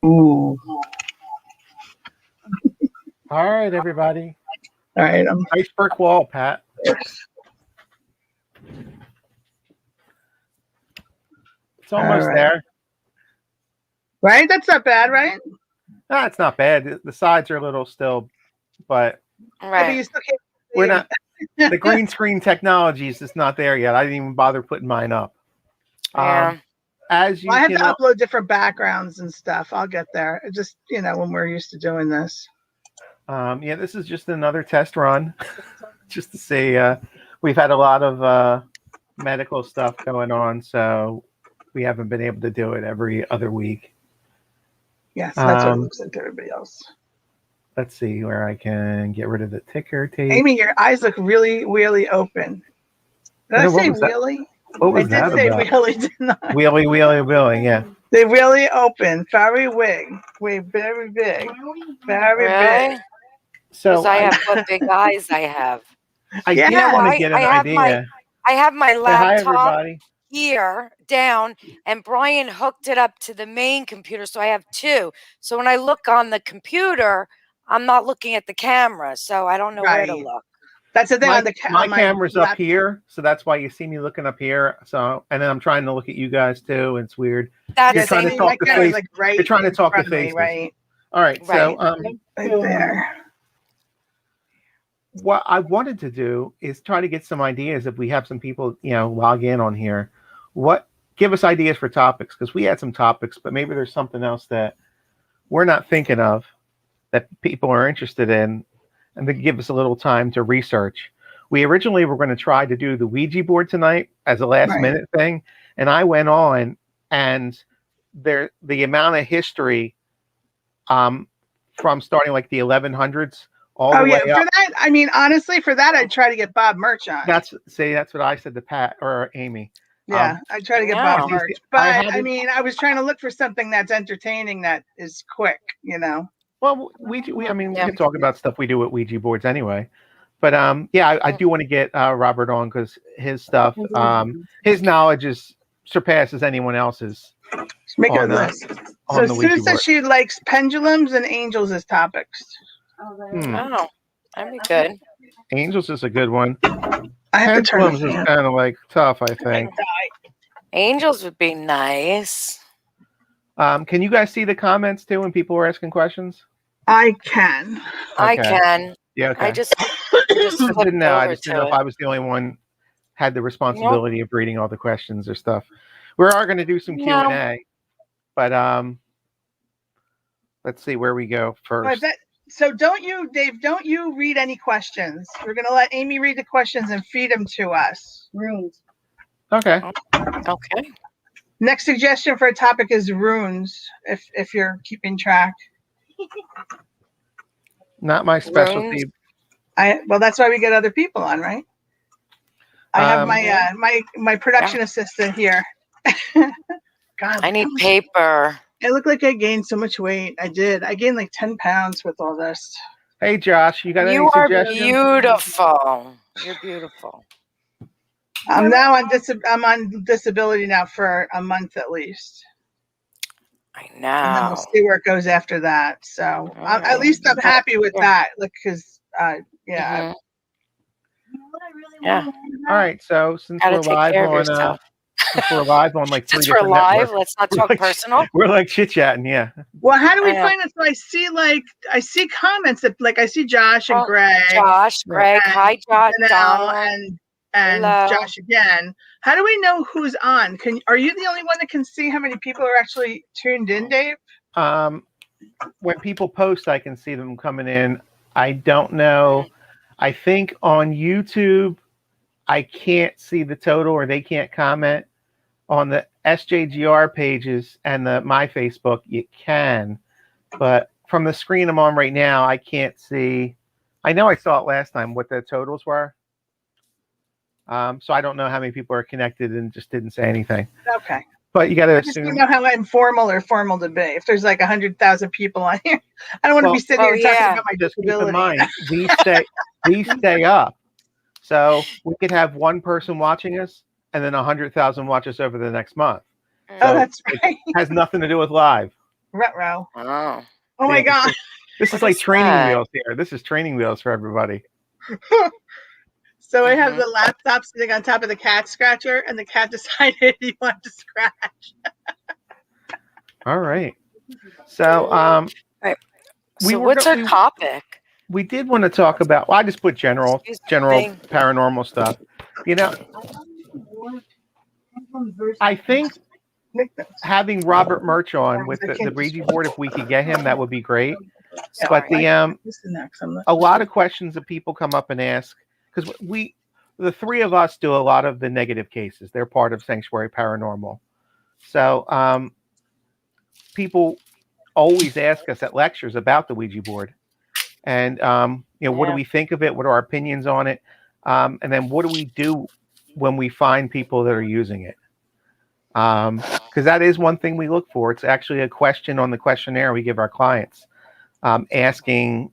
Ooh. All right, everybody. All right. Nice brick wall, Pat. It's almost there. Right? That's not bad, right? No, it's not bad. The sides are a little still, but Yeah, but you still can't we're not. The green screen technology is just not there yet. I didn't even bother putting mine up. Yeah. As you I have can, to upload different backgrounds and stuff. I'll get there. It just, when we're used to doing this. yeah, this is just another test run, just to see. We've had a lot of medical stuff going on, so we haven't been able to do it every other week. Yes, that's what it looks like to everybody else. Let's see where I can get rid of the ticker tape. Amy, your eyes look really, really open. Did I say really? What was that I did say about? really, didn't I? Wheelie, wheelie, wheelie, yeah. They really open. Very big. Very big. Very big. So I have what big eyes I have. I did want to get an idea. I have my laptop Hi, here down, and Brian hooked it up to the main computer, so I have two. So when I look on the computer, I'm not looking at the camera, so I don't know where to look. That's the thing on the my camera's up here, so that's why you see me looking up here. So, and then I'm trying to look at you guys too. It's weird. You're trying to talk to face. You're trying to talk to faces, right? All right. So, right there. What I wanted to do is try to get some ideas. If we have some people, log in on here, give us ideas for topics, because we had some topics, but maybe there's something else that we're not thinking of that people are interested in, and to give us a little time to research. We originally were going to try to do the Ouija board tonight as a last minute thing, and I went on, and the amount of history from starting like the 1100s all the way up. For that, I mean, honestly, for that, I'd try to get Bob Murch on. That's what I said to Pat or Amy. Yeah, I'd try to get Bob Murch. But I mean, I was trying to look for something that's entertaining, that is quick, Well, we can talk about stuff we do with Ouija boards anyway. But I do want to get Robert on, because his stuff, his knowledge surpasses anyone else's. Make a list. So Sue says she likes pendulums and angels as topics. Oh, that'd be good. Angels is a good one. Pendulums is kind of like tough, I think. Angels would be nice. Can you guys see the comments too when people are asking questions? I can. I can. Yeah. Okay. I just didn't know. I just didn't know if I was the only one had the responsibility of reading all the questions or stuff. We are going to do some Q&A, but let's see where we go first. So Dave, don't you read any questions. We're going to let Amy read the questions and feed them to us. Runes. Okay. Okay. Next suggestion for a topic is runes, if you're keeping track. Not my specialty. Well, that's why we get other people on, right? I have my production assistant here. God, I need paper. It looked like I gained so much weight. I did. I gained like 10 pounds with all this. Hey, Josh, you got any suggestions? You are beautiful. You're beautiful. I'm on disability now for a month at least. I know. And then we'll see where it goes after that. So at least I'm happy with that, because Yeah. All right. So since we're live on like three different live, networks, let's not talk personal. We're like chit chatting, yeah. Well, how do we find it? So I see comments that, like, I see Josh and Greg. Greg. Hi, Josh. And Josh again. How do we know who's on? Are you the only one that can see how many people are actually tuned in, Dave? When people post, I can see them coming in. I don't know. I think on YouTube, I can't see the total, or they can't comment. On the SJGR pages and my Facebook, you can. But from the screen I'm on right now, I can't see. I know I saw it last time, what the totals were. So I don't know how many people are connected and just didn't say anything. Okay. But you got to assume. I just don't know how informal or formal to be. If there's like 100,000 people on here, I don't want to be sitting here talking about my disability. Keep in mind, these stay up. So we could have one person watching us, and then 100,000 watch us over the next month. So that's right. It has nothing to do with live. Retro. Oh. Oh my God. This is like training wheels here. This is training wheels for everybody. So I have the laptop sitting on top of the cat scratcher, and the cat decided he wanted to scratch. All right. So, right. So what's our topic? We did want to talk about. Well, I just put general paranormal stuff. You know, I think having Robert Murch on with the Ouija board, if we could get him, that would be great. But a lot of questions that people come up and ask, because the three of us do a lot of the negative cases. They're part of Sanctuary Paranormal. So people always ask us at lectures about the Ouija board. And, what do we think of it? What are our opinions on it? And then what do we do when we find people that are using it? Because that is one thing we look for. It's actually a question on the questionnaire we give our clients, asking,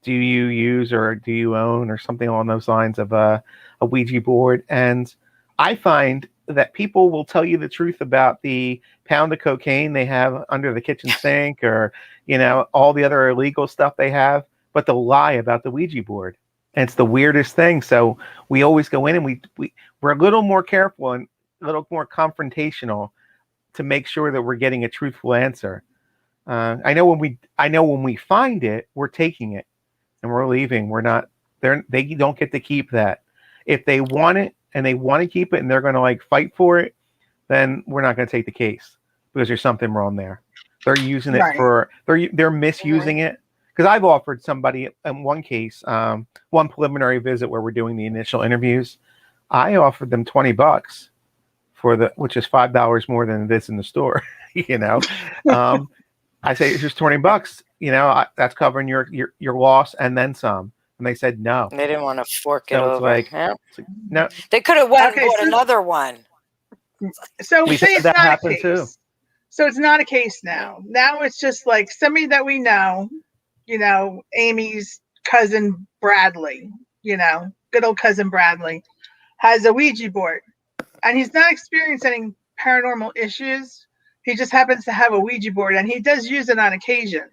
do you use or do you own or something along those lines of a Ouija board? And I find that people will tell you the truth about the pound of cocaine they have under the kitchen sink or, all the other illegal stuff they have, but they'll lie about the Ouija board. And it's the weirdest thing. So we always go in and we're a little more careful and a little more confrontational to make sure that we're getting a truthful answer. I know when we find it, we're taking it and we're leaving. We're not there. They don't get to keep that. If they want it and they want to keep it and they're going to fight for it, then we're not going to take the case because there's something wrong there. They're using it they're misusing it. Because I've offered somebody in one case, one preliminary visit where we're doing the initial interviews, I offered them $20 which is $5 more than it is in the store. I say it's just $20. That's covering your loss and then some. And they said no. They didn't want to fork it over. It's like, no. They could have went and bought another one. So we say it's not a case. Too. So it's not a case now. Now it's just like somebody that we know. Amy's cousin Bradley, good old cousin Bradley, has a Ouija board. And he's not experiencing any paranormal issues. He just happens to have a Ouija board, and he does use it on occasion.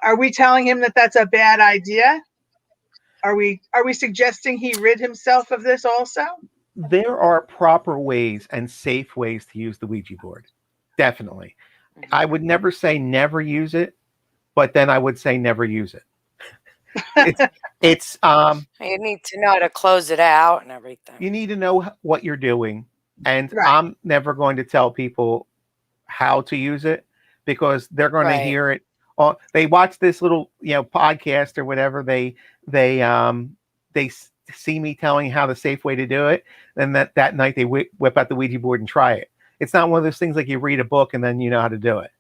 Are we telling him that that's a bad idea? Are we suggesting he rid himself of this also? There are proper ways and safe ways to use the Ouija board. Definitely. I would never say never use it. But then I would say never use it. It's you need to know how to close it out and everything. You need to know what you're doing. And I'm never going to tell people how to use it because they're going to hear it. They watch this little, podcast or whatever. They see me telling how the safe way to do it. Then that night they whip out the Ouija board and try it. It's not one of those things like you read a book and then you know how to do it.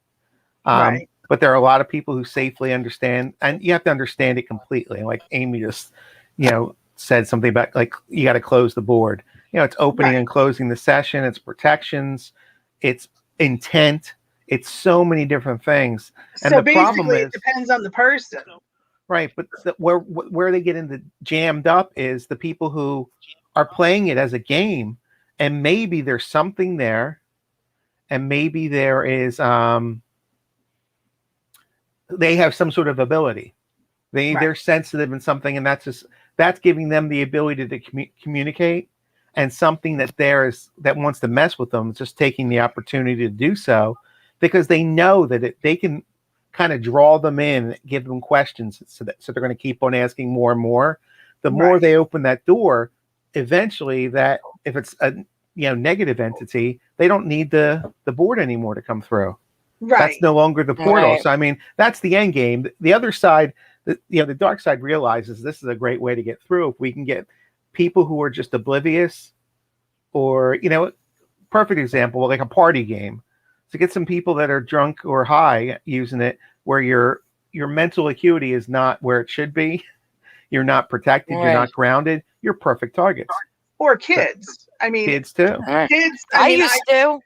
But there are a lot of people who safely understand, and you have to understand it completely. Like Amy just, said something about you got to close the board. It's opening and closing the session. It's protections. It's intent. It's so many different things. And so the problem is, it depends on the person. Right. But where they get into jammed up is the people who are playing it as a game, and maybe there's something there, and maybe there is they have some sort of ability. They're sensitive in something, and that's giving them the ability to communicate. And something that that wants to mess with them, just taking the opportunity to do so, because they know that they can kind of draw them in, give them questions, so they're going to keep on asking more and more. The more they open that door, eventually, that if it's a negative entity, they don't need the board anymore to come through. That's no longer the portal. So, I mean, that's the end game. The other side, the dark side realizes this is a great way to get through. If we can get people who are just oblivious or, perfect example, like a party game. To get some people that are drunk or high using it where your mental acuity is not where it should be. You're not protected. You're not grounded. You're perfect targets. Or kids. Kids too. Kids. I used to.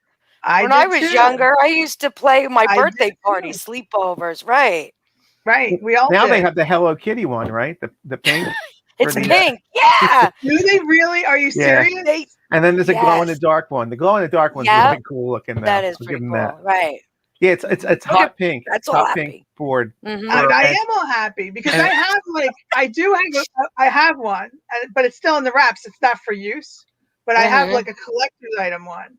When I was younger, I used to play my birthday party sleepovers. Right. We all now they have the Hello Kitty one, right? The pink. It's pink. Yeah. Do they really? Are you serious? And then there's a glow in the dark one. The glow in the dark one's really cool looking. Now. That is pretty cool. Right. Yeah, it's hot pink. That's It's all hot pink happy. board. Mhm. I am all happy because I have I have one, but it's still in the wraps. It's not for use, but I have like a collector's item one.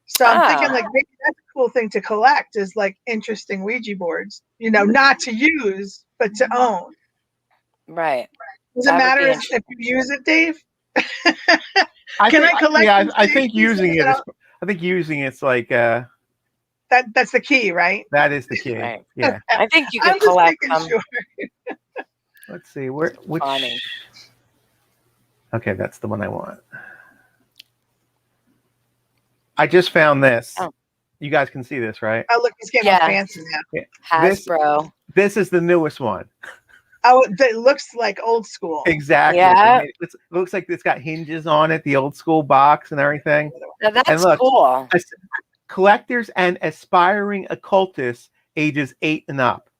So I'm thinking like maybe that's a cool thing to collect is like interesting Ouija boards. You know, not to use but to own. Right. Does it matter if you use it, Dave? I think using it. I think using it's like that's the key, right? That is the key. Right. Yeah. I think you could collect them. Sure. Let's see which. Funny. Okay, that's the one I want. I just found this. Oh. You guys can see this, right? Oh, look, he's getting all fancy now. Yeah. Hasbro. This is the newest one. Oh, it looks like old school. Exactly. Yeah. It looks like it's got hinges on it, the old school box and everything. Now that's cool. Collectors and aspiring occultists ages 8 and up.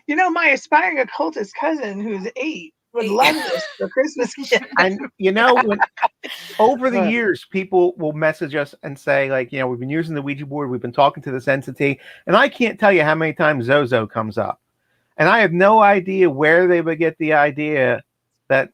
You know, my aspiring occultist cousin who's 8 would love this for Christmas gift. And you know, over the years, people will message us and say, like, you know, we've been using the Ouija board, we've been talking to this entity, and I can't tell you how many times Zozo comes up. And I have no idea where they would get the idea that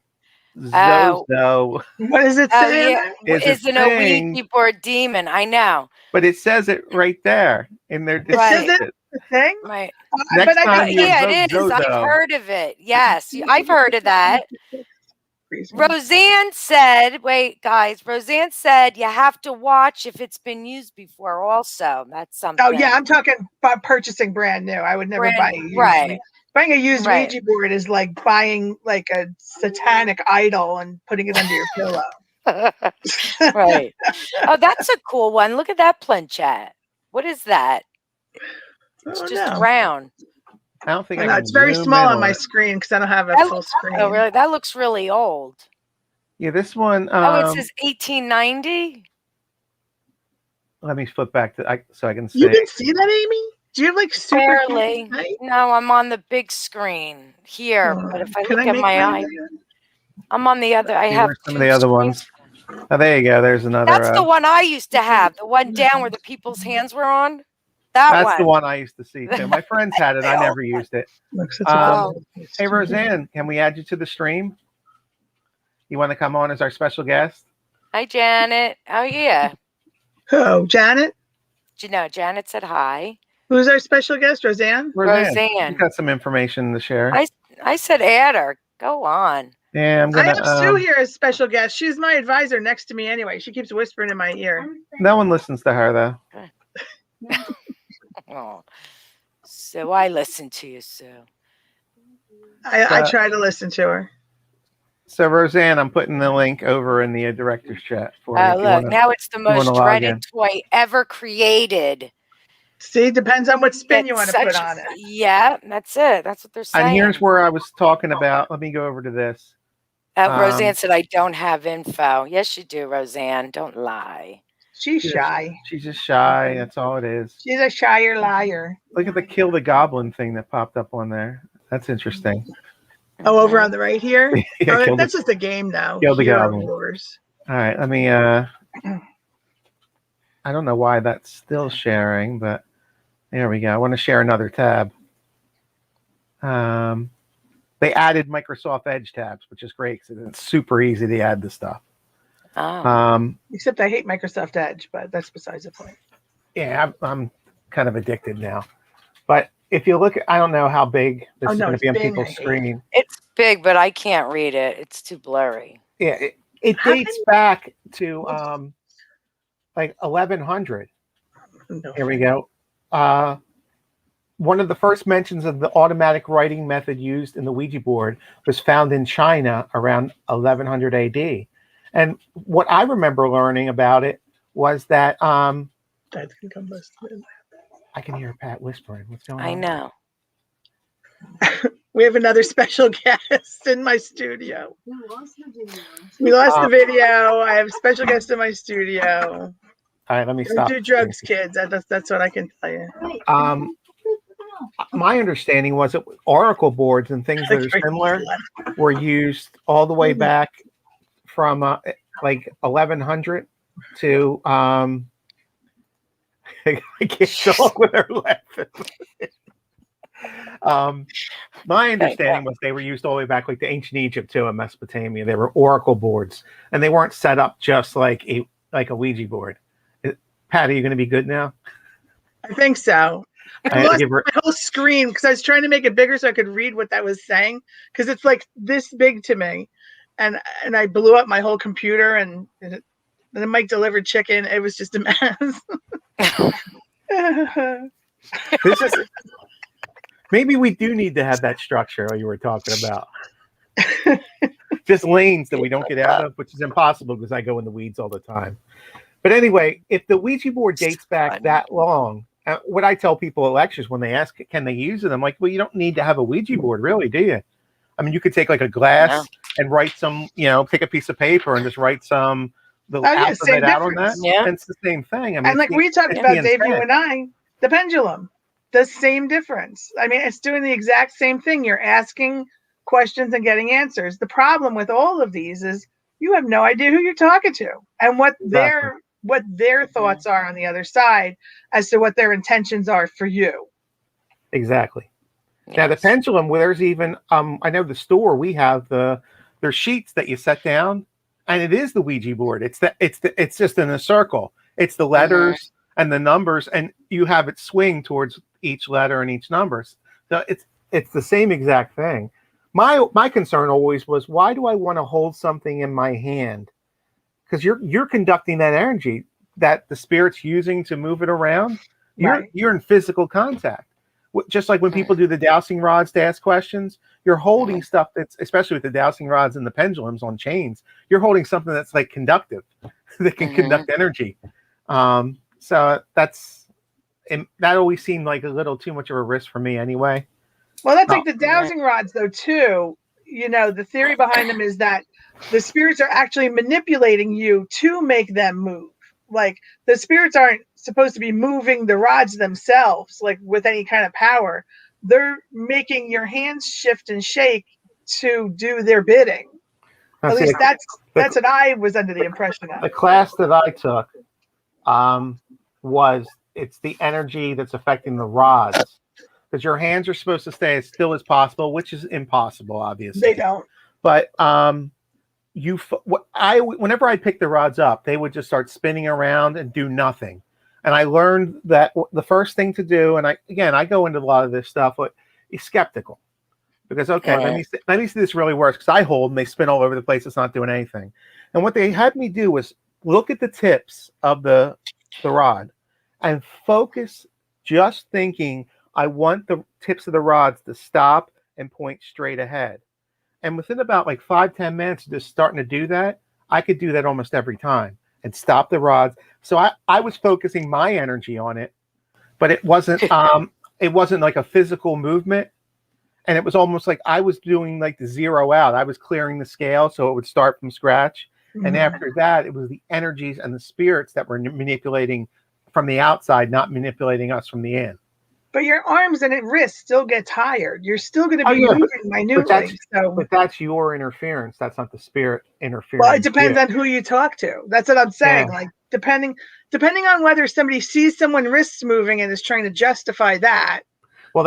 Zozo. What does it say? Isn't a Ouija board demon? I know. But it says it right there in their description. It says it the thing? Right. Next time it is. Zozo. I've heard of it. Yes, I've heard of that. Roseanne said, wait, guys, Roseanne said you have to watch if it's been used before also. That's something. Oh, yeah, I'm talking about purchasing brand new. I would never buy a used. Right. Buying a used Ouija board is like buying like a satanic idol and putting it under your pillow. Right. Oh, that's a cool one. Look at that planchette. What is that? It's just round. I don't think it's very small on my screen because I don't have a full screen. Oh, really? That looks really old. Yeah, this one. It says 1890. Let me flip back to so I can see. You can see that, Amy? Do you have like super? Barely. No, I'm on the big screen here. But if I look at my eye, I'm on the other. I have some of the other ones. Oh, there you go. There's another. That's the one I used to have. The one down where the people's hands were on. That's the one I used to see too. My friends had it. I never used it. Hey, Roseanne, can we add you to the stream? You want to come on as our special guest? Hi, Janet. Oh, yeah. Oh, Janet? You know, Janet said hi. Who's our special guest? Roseanne? Roseanne. You got some information to share. I said add her. Go on. Yeah, I'm gonna. I have Sue here as special guest. She's my advisor next to me anyway. She keeps whispering in my ear. No one listens to her though. Oh, so I listen to you, Sue. I try to listen to her. So Roseanne, I'm putting the link over in the director's chat for you. Look, now it's the most dreaded toy ever created. See, depends on what spin you want to put on it. Yeah, that's it. That's what they're saying. And here's where I was talking about. Let me go over to this. Roseanne said, I don't have info. Yes, you do, Roseanne. Don't lie. She's shy. She's just shy. That's all it is. She's a shyer liar. Look at the kill the goblin thing that popped up on there. That's interesting. Oh, over on the right here? Yeah, that's just a game now. Kill the goblin. All right, let me I don't know why that's still sharing, but there we go. I want to share another tab. They added Microsoft Edge tabs, which is great because it's super easy to add this stuff. Oh. Except I hate Microsoft Edge, but that's besides the point. Yeah, I'm kind of addicted now. But if you look, I don't know how big this is going to be on people's screen. It's big, but I can't read it. It's too blurry. Yeah, it dates back to like 1100. Here we go. One of the first mentions of the automatic writing method used in the Ouija board was found in China around 1100 AD. And what I remember learning about it was that I can hear Pat whispering. What's going on? I know. We have another special guest in my studio. We lost the video. I have a special guest in my studio. All right, let me stop. Don't do drugs, kids. That's what I can tell you. My understanding was that oracle boards and things that are similar were used all the way back from like 1100 to I can't talk with her laughing. My understanding was they were used all the way back, like to ancient Egypt too, in Mesopotamia. They were oracle boards, and they weren't set up just like a Ouija board. Pat, are you going to be good now? I think so. I lost my whole screen because I was trying to make it bigger so I could read what that was saying, because it's like this big to me, and I blew up my whole computer, and the Mike delivered chicken. It was just a mess. This is maybe we do need to have that structure you were talking about. Just lanes that we don't get out of, which is impossible because I go in the weeds all the time. But anyway, if the Ouija board dates back that long, what I tell people at lectures when they ask, can they use it? I'm like, well, you don't need to have a Ouija board, really, do you? I mean, you could take like a glass and write some, take a piece of paper and just write some alphabet out on that. Yeah. And it's the same thing. I mean, and like we talked about, Dave, you and I, the pendulum, the same difference. I mean, it's doing the exact same thing. You're asking questions and getting answers. The problem with all of these is you have no idea who you're talking to and what their thoughts are on the other side as to what their intentions are for you. Exactly. Yes. Now the pendulum, there's even I know the store we have there's sheets that you set down, and it is the Ouija board. It's just in a circle. It's the letters and the numbers, and you have it swing towards each letter and each number. So it's the same exact thing. My concern always was, why do I want to hold something in my hand? Because you're conducting that energy that the spirit's using to move it around. You're in physical contact. Just like when people do the dowsing rods to ask questions, you're holding stuff that's, especially with the dowsing rods and the pendulums on chains, you're holding something that's like conductive, that can conduct energy. So that always seemed like a little too much of a risk for me anyway. Well, that's like the dowsing rods, though, too. The theory behind them is that the spirits are actually manipulating you to make them move. Like, the spirits aren't supposed to be moving the rods themselves, like with any kind of power. They're making your hands shift and shake to do their bidding. At least that's what I was under the impression of. The class that I took was it's the energy that's affecting the rods. Because your hands are supposed to stay as still as possible, which is impossible, obviously. They don't. But whenever I picked the rods up, they would just start spinning around and do nothing. And I learned that the first thing to do, and I go into a lot of this stuff, but you're skeptical. Because, let me see this really works. Because I hold and they spin all over the place. It's not doing anything. And what they had me do was look at the tips of the rod and focus, just thinking, I want the tips of the rods to stop and point straight ahead. And within about 5-10 minutes of just starting to do that, I could do that almost every time and stop the rods. So I was focusing my energy on it, but it wasn't like a physical movement. And it was almost like I was doing like the zero out. I was clearing the scale so it would start from scratch. Mm-hmm. And after that, it was the energies and the spirits that were manipulating from the outside, not manipulating us from the in. But your arms and wrists still get tired. You're still going to be moving minutely. But that's your interference. That's not the spirit interfering. Well, it depends on who you talk to. That's what I'm saying. Yeah. Like depending on whether somebody sees someone's wrists moving and is trying to justify that. Well,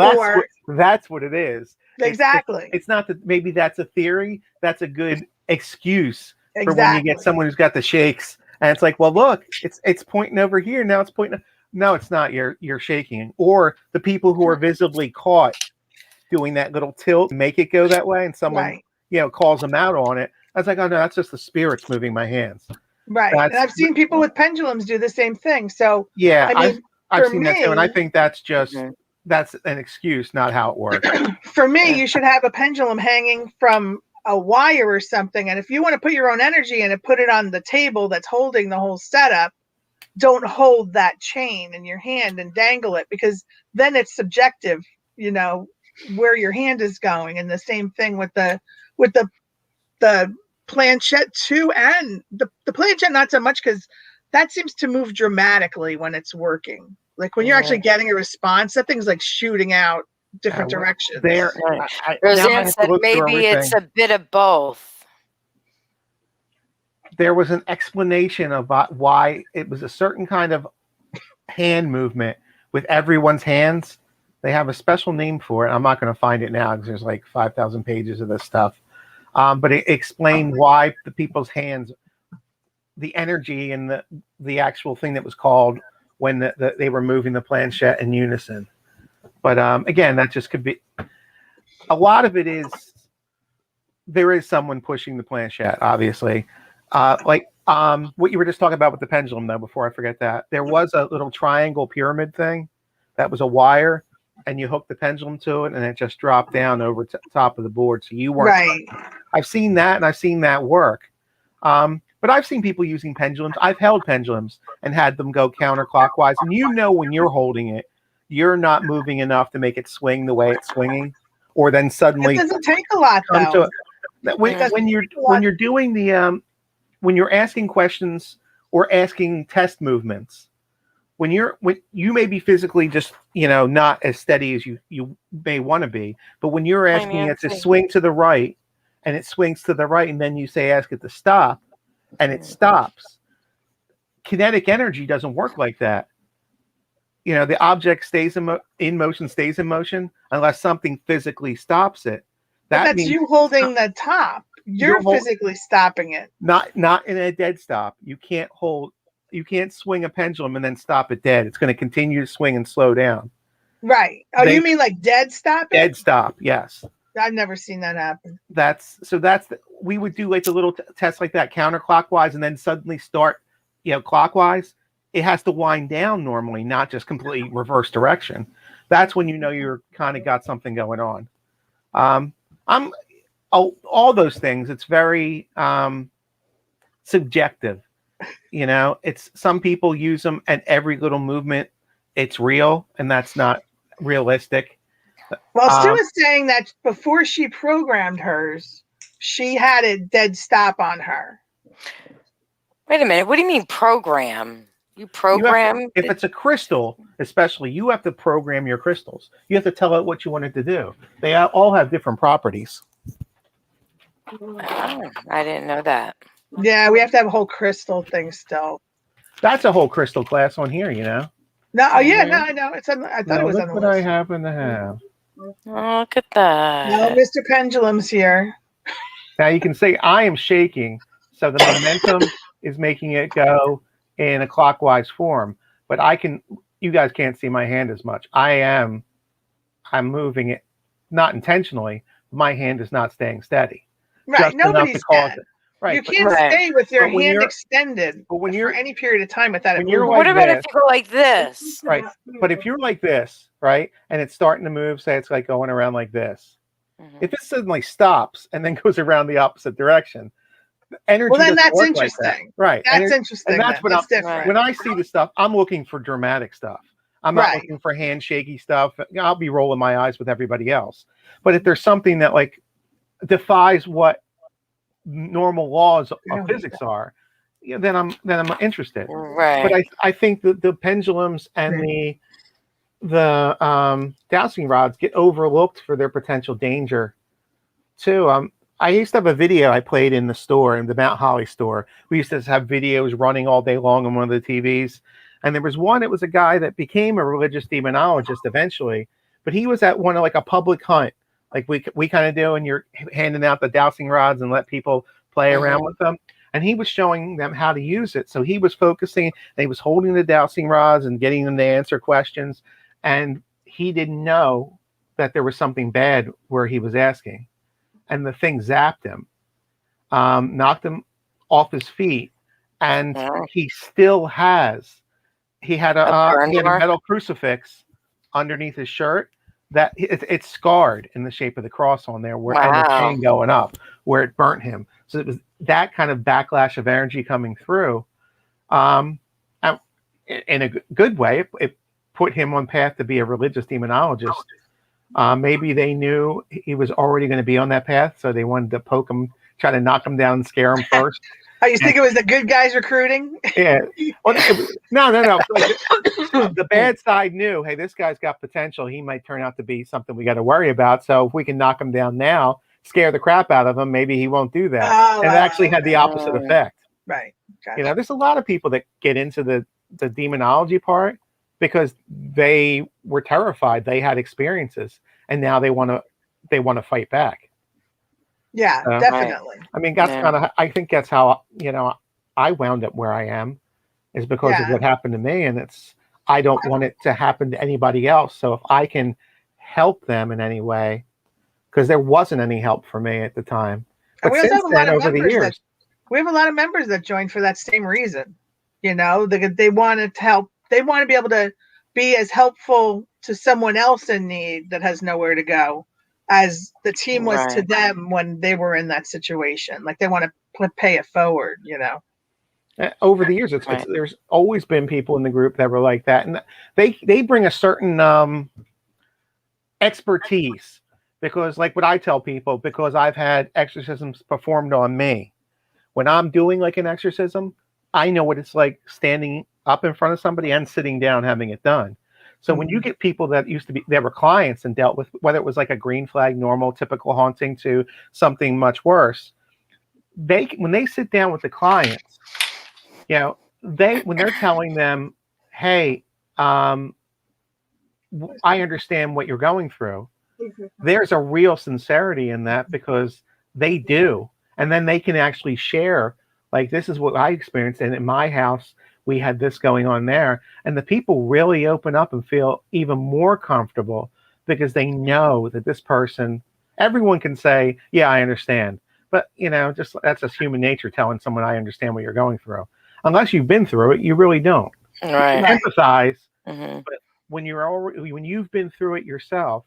that's what it is. Exactly. It's not that maybe that's a theory. That's a good excuse for when you get someone who's got the shakes, and it's like, well, look, it's pointing over here now. It's pointing. No, it's not. You're shaking. Or the people who are visibly caught doing that little tilt, make it go that way, and someone calls them out on it. I was like, oh no, that's just the spirits moving my hands. Right. And I've seen people with pendulums do the same thing. So yeah, I've seen that too, and I think that's just that's an excuse, not how it works. For me, you should have a pendulum hanging from a wire or something, and if you want to put your own energy in it, put it on the table that's holding the whole setup. Don't hold that chain in your hand and dangle it, because then it's subjective, where your hand is going. And the same thing with the planchette too, and the planchette not so much, because that seems to move dramatically when it's working. Like when you're actually getting a response, that thing's like shooting out different directions. Roseanne said maybe it's a bit of both. There was an explanation about why it was a certain kind of hand movement with everyone's hands. They have a special name for it. I'm not going to find it now because there's like 5,000 pages of this stuff. But it explained why the people's hands, the energy and the actual thing that was called when they were moving the planchette in unison. But again, that just could be, a lot of it is, there is someone pushing the planchette, obviously. What you were just talking about with the pendulum, though, before I forget that, there was a little triangle pyramid thing that was a wire, and you hooked the pendulum to it, and it just dropped down over top of the board. So you weren't. Right. I've seen that, and I've seen that work. But I've seen people using pendulums. I've held pendulums and had them go counterclockwise. And you know when you're holding it, you're not moving enough to make it swing the way it's swinging. Or then suddenly... It doesn't take a lot, though. When you're doing the... when you're asking questions or asking test movements, when you may be physically just, not as steady as you may want to be, but when you're asking it to swing to the right, and it swings to the right, and then you ask it to stop, and it stops. Kinetic energy doesn't work like that. The object stays in motion unless something physically stops it. That's means you holding the top. You're physically stopping it. Not in a dead stop. You can't swing a pendulum and then stop it dead. It's going to continue to swing and slow down. Right. Oh, you mean like dead stop? Dead stop, yes. I've never seen that happen. We would do like the little test like that, counterclockwise, and then suddenly start, clockwise. It has to wind down normally, not just completely reverse direction. That's when you're kind of got something going on. All those things. It's very subjective. It's some people use them, and every little movement, it's real, and that's not realistic. Well, Stu is saying that before she programmed hers, she had a dead stop on her. Wait a minute. What do you mean program? You program? If it's a crystal, especially, you have to program your crystals. You have to tell it what you want it to do. They all have different properties. Oh, I didn't know that. Yeah, we have to have a whole crystal thing still. That's a whole crystal class on here, No, oh yeah, no, I know. I thought it was on the list. What I happen to have. Oh, look at that. No, Mr. Pendulum's here. Now you can say I am shaking, so the momentum is making it go in a clockwise form. But you guys can't see my hand as much. I'm moving it, not intentionally. My hand is not staying steady. Right, nobody's can. Right, you can't stay with your hand extended for any period of time without it moving. What about if you go like this? Right, but if you're like this, right, and it's starting to move, say it's like going around like this. Mm-hmm. If it suddenly stops and then goes around the opposite direction, energy. Well, then that's interesting, like that. Right? That's interesting. And that's what different. When I see the stuff, I'm looking for dramatic stuff. I'm not looking for handshaky stuff. I'll be rolling my eyes with everybody else. But if there's something that like defies what normal laws of physics are, then I'm interested. Right. But I think that the pendulums and the dowsing rods get overlooked for their potential danger too. I used to have a video I played in the store, in the Mount Holly store. We used to have videos running all day long on one of the TVs. And there was one, it was a guy that became a religious demonologist eventually, but he was at one of like a public hunt, like we kind of do, and you're handing out the dowsing rods and let people play around with them. And he was showing them how to use it. So he was focusing, and he was holding the dowsing rods and getting them to answer questions. And he didn't know that there was something bad where he was asking. And the thing zapped him, knocked him off his feet. And he still he had a metal crucifix underneath his shirt that it's scarred in the shape of the cross on there, and the chain going up where it burnt him. So it was that kind of backlash of energy coming through. In a good way, it put him on path to be a religious demonologist. Maybe they knew he was already going to be on that path, so they wanted to poke him, try to knock him down and scare him first. Oh, you think it was the good guys recruiting? Yeah. Well, no. The bad side knew, hey, this guy's got potential. He might turn out to be something we got to worry about. So if we can knock him down now, scare the crap out of him, maybe he won't do that. And it actually had the opposite effect. Right. Gotcha. There's a lot of people that get into the demonology part because they were terrified. They had experiences, and now they want to fight back. Yeah, definitely. I mean, that's kind of. I think that's how I wound up where I am, is because of what happened to me, and I don't want it to happen to anybody else. So if I can help them in any way, because there wasn't any help for me at the time. But we also since have a then, lot of over the years, we have a lot of members that joined for that same reason. They want to help. They want to be able to be as helpful to someone else in need that has nowhere to go as the team was to them when they were in that situation. Like they want to pay it forward, over the years, there's always been people in the group that were like that, and they bring a certain expertise, because like what I tell people, because I've had exorcisms performed on me, when I'm doing like an exorcism, I know what it's like standing up in front of somebody and sitting down having it done. So when you get people that were clients and dealt with, whether it was like a green flag, normal, typical haunting to something much worse, when they sit down with the clients, when they're telling them, hey, I understand what you're going through, there's a real sincerity in that, because they do. And then they can actually share, like, this is what I experienced. And in my house, we had this going on there. And the people really open up and feel even more comfortable, because they know that this person, everyone can say, yeah, I understand. But, just that's just human nature, telling someone, I understand what you're going through. Unless you've been through it, you really don't. Right. You can empathize, but when you've been through it yourself,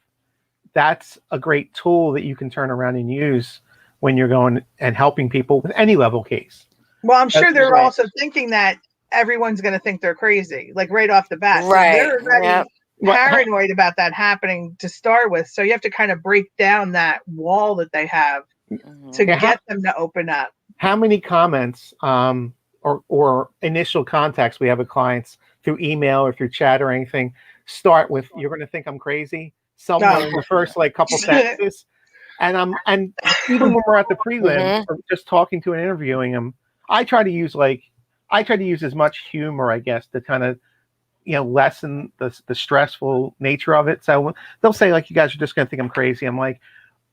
that's a great tool that you can turn around and use when you're going and helping people with any level case. Well, I'm sure they're also thinking that everyone's going to think they're crazy, like right off the bat. Right. So they're already paranoid about that happening to start with. So you have to kind of break down that wall that they have to get them to open up. How many comments or initial contacts we have with clients through email or through chat or anything start with, you're going to think I'm crazy, somewhere in the first couple sentences. And even when we're at the prelim or just talking to and interviewing them, I try to use as much humor, I guess, to kind of lessen the stressful nature of it. So they'll say, like, you guys are just going to think I'm crazy. I'm like,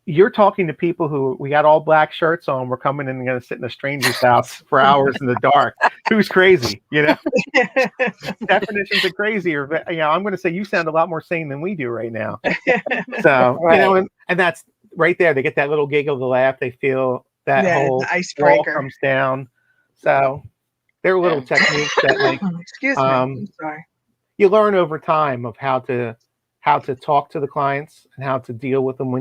you're talking to people who, we got all black shirts on. We're coming in and going to sit in a stranger's house for hours in the dark. Who's crazy? Definitions of crazy, or I'm going to say you sound a lot more sane than we do right now. So and that's right there. They get that little giggle, the laugh. They feel that whole wall comes down. So there are little techniques that excuse me. I'm sorry. You learn over time of how to talk to the clients and how to deal with them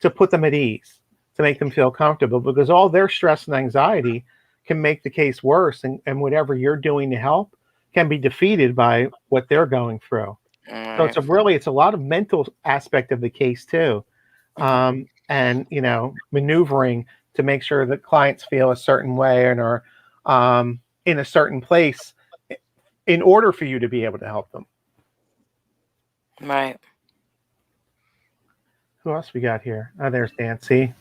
to put them at ease, to make them feel comfortable, because all their stress and anxiety can make the case worse, and whatever you're doing to help can be defeated by what they're going through. So it's a lot of mental aspect of the case too. And maneuvering to make sure that clients feel a certain way and are in a certain place in order for you to be able to help them. Right. Who else we got here? Oh, there's Nancy.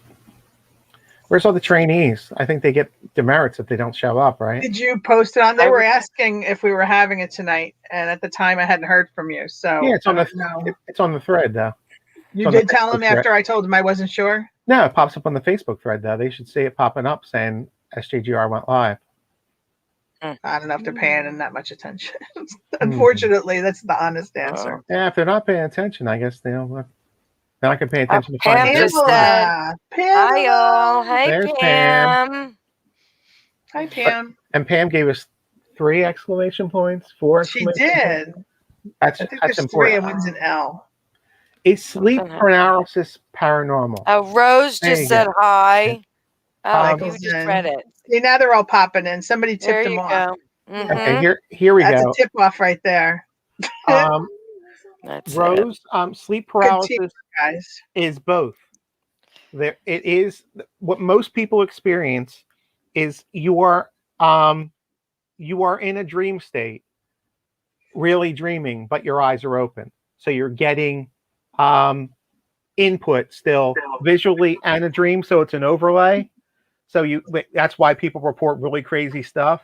Where's all the trainees? I think they get demerits if they don't show up, right? Did you post it on? They were asking if we were having it tonight, and at the time I hadn't heard from you. So yeah, it's on the thread though. You did tell them after I told them I wasn't sure? No, it pops up on the Facebook thread though. They should see it popping up saying SJGR went live. I don't know if they're paying them that much attention. Unfortunately, that's the honest answer. Yeah, if they're not paying attention, I guess they're not going to pay attention to Pam just said, hi, y'all. Hey, There's Pam. Hi, Pam. And Pam gave us 3 exclamation points, 4 exclamation points. She did. I think there's important. 3 and one's an L. Is sleep paralysis paranormal? Oh, Rose just said hi. Oh, you just read it. See, now they're all popping in. Somebody tipped them off. Okay, here we go. That's a tip off right there. Rose, sleep paralysis is both. It is what most people experience is you are in a dream state, really dreaming, but your eyes are open. So you're getting input still visually and a dream. So it's an overlay. So that's why people report really crazy stuff.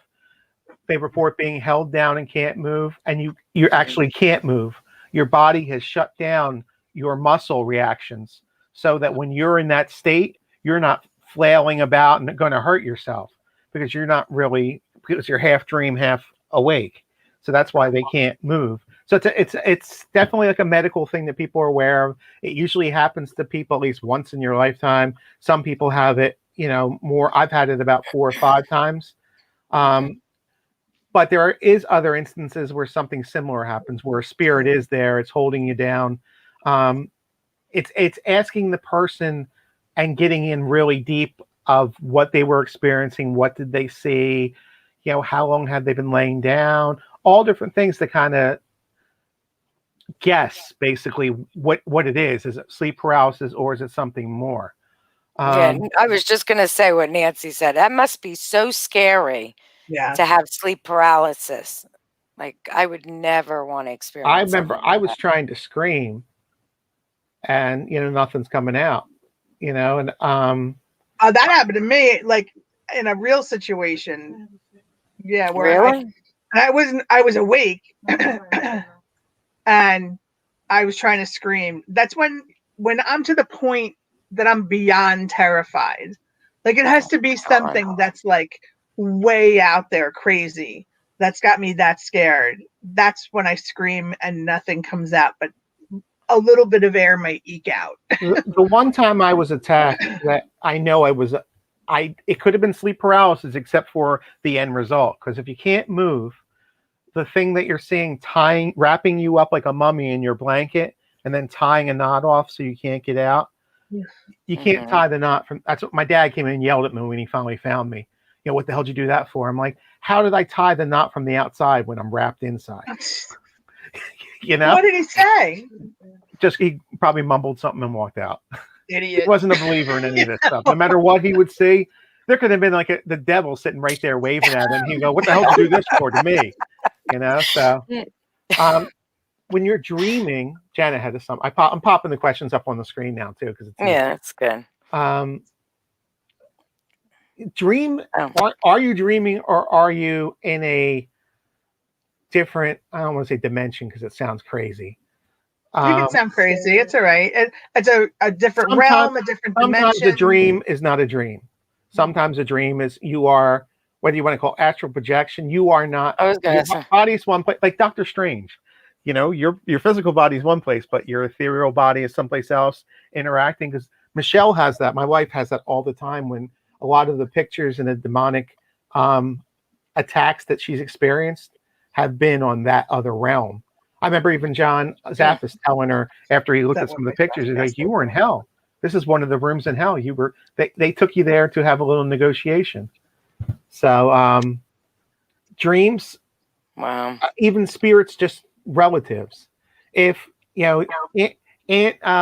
they report being held down and can't move, and you actually can't move. Your body has shut down your muscle reactions so that when you're in that state, you're not flailing about and going to hurt yourself because you're half dream, half awake. So that's why they can't move. So it's definitely like a medical thing that people are aware of. It usually happens to people at least once in your lifetime. Some people have it, more. I've had it about 4 or 5 times. But there is other instances where something similar happens, where a spirit is there, it's holding you down. It's asking the person and getting in really deep of what they were experiencing, what did they see, how long had they been laying down, all different things to kind of guess basically what it is. Is it sleep paralysis or is it something more? I was just going to say what Nancy said. That must be so scary to have sleep paralysis. Like, I would never want to experience. I remember I was trying to scream and, nothing's coming out, and that happened to me, like in a real situation. Yeah. Where really? I was awake and I was trying to scream. That's when I'm to the point that I'm beyond terrified. Like, it has to be something that's like way out there crazy that's got me that scared. That's when I scream and nothing comes out, but a little bit of air might eke out. The one time I was attacked that I know it could have been sleep paralysis except for the end result. Because if you can't move, the thing that you're seeing wrapping you up like a mummy in your blanket and then tying a knot off so you can't get out. You can't tie the knot that's what my dad came in and yelled at me when he finally found me. What the hell did you do that for? I'm like, how did I tie the knot from the outside when I'm wrapped inside? What did he say? Just he probably mumbled something and walked out. Idiot. He wasn't a believer in any of this stuff. No matter what he would see, there could have been like the devil sitting right there waving at him. He'd go, "What the hell did you do this for to me?" So when you're dreaming, Janet had some. I'm popping the questions up on the screen now too because it's that's good. Dream. Are you dreaming or are you in a different? I don't want to say dimension because it sounds crazy. You can sound crazy. It's all right. It's a different realm, a different dimension. Sometimes a dream is not a dream. Sometimes a dream is you are, whether you want to call astral projection, you are not. I was going to say. Your body's one place, like Doctor Strange. Your physical body is one place, but your ethereal body is someplace else interacting. Because Michelle has that. My wife has that all the time when a lot of the pictures and the demonic attacks that she's experienced have been on that other realm. I remember even John Zaffis telling her after he looked at some of the pictures, he's like, "You were in hell. This is one of the rooms in hell. They took you there to have a little negotiation." So dreams, wow. Even spirits, just relatives. If Aunt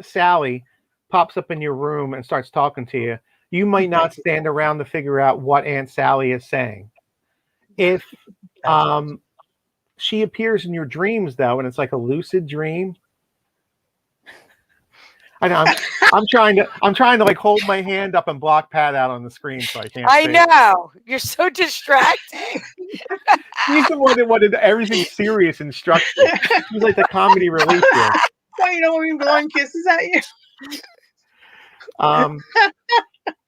Sally pops up in your room and starts talking to you, you might not stand around to figure out what Aunt Sally is saying. If she appears in your dreams, though, and it's like a lucid dream. I know. I'm trying to like hold my hand up and block Pat out on the screen so I can't. I know you're so distracting. She's the one that wanted everything serious and structured. She's like the comedy relief here. Why you don't even blowing kisses at you?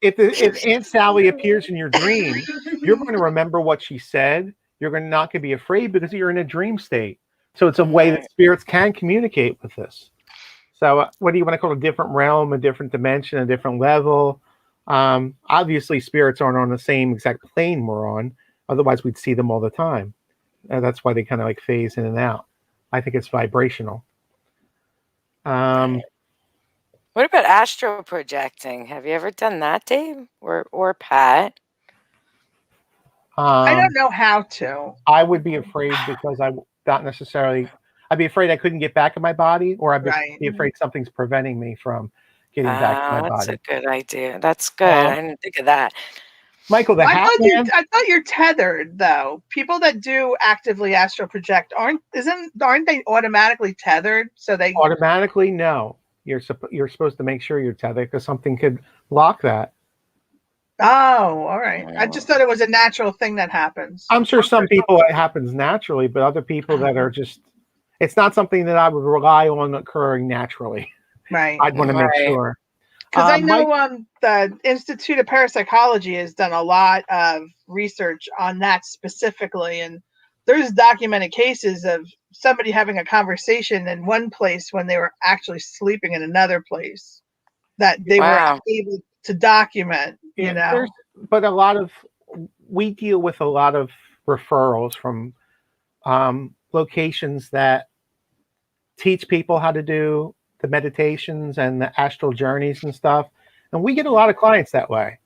If Aunt Sally appears in your dream, you're going to remember what she said. You're not going to be afraid because you're in a dream state. So it's a way that spirits can communicate with us. So what do you want to call a different realm, a different dimension, a different level? Obviously, spirits aren't on the same exact plane we're on. Otherwise, we'd see them all the time. That's why they kind of like phase in and out. I think it's vibrational. What about astral projecting? Have you ever done that, Dave or Pat? I don't know how to. I would be afraid because I'd be afraid I couldn't get back in my body, or I'd be afraid something's preventing me from getting back in my body. That's a good idea. That's good. I didn't think of that. Michael, I thought you're tethered, though. People that do actively astral project aren't they automatically tethered? So they automatically no. You're supposed to make sure you're tethered because something could block that. Oh, all right. I just thought it was a natural thing that happens. I'm sure some people it happens naturally, but other people that are just, it's not something that I would rely on occurring naturally. Right. I'd want to make sure. Because I know the Institute of Parapsychology has done a lot of research on that specifically, and there's documented cases of somebody having a conversation in one place when they were actually sleeping in another place that they were able to document, you know. But we deal with a lot of referrals from locations that teach people how to do the meditations and the astral journeys and stuff. And we get a lot of clients that way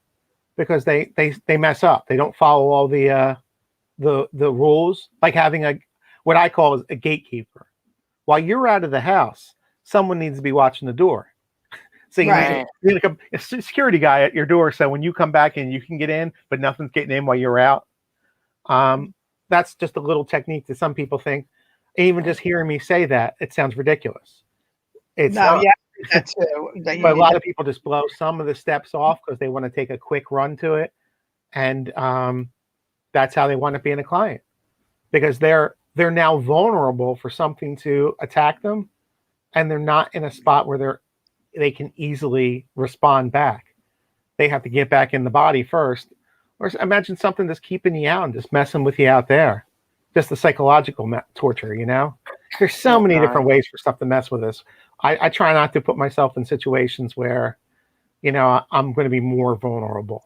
because they mess up. They don't follow all the rules, like having what I call a gatekeeper. While you're out of the house, someone needs to be watching the door. So you need a security guy at your door, so when you come back in, you can get in, but nothing's getting in while you're out. That's just a little technique that some people think. Even just hearing me say that, it sounds ridiculous. It's that too. But a lot of people just blow some of the steps off because they want to take a quick run to it, and that's how they want to be in a client, because they're now vulnerable for something to attack them, and they're not in a spot where they can easily respond back. They have to get back in the body first. Or imagine something that's keeping you out and just messing with you out there. Just the psychological torture, you know? There's so many different ways for stuff to mess with us. I try not to put myself in situations where, you know, I'm going to be more vulnerable.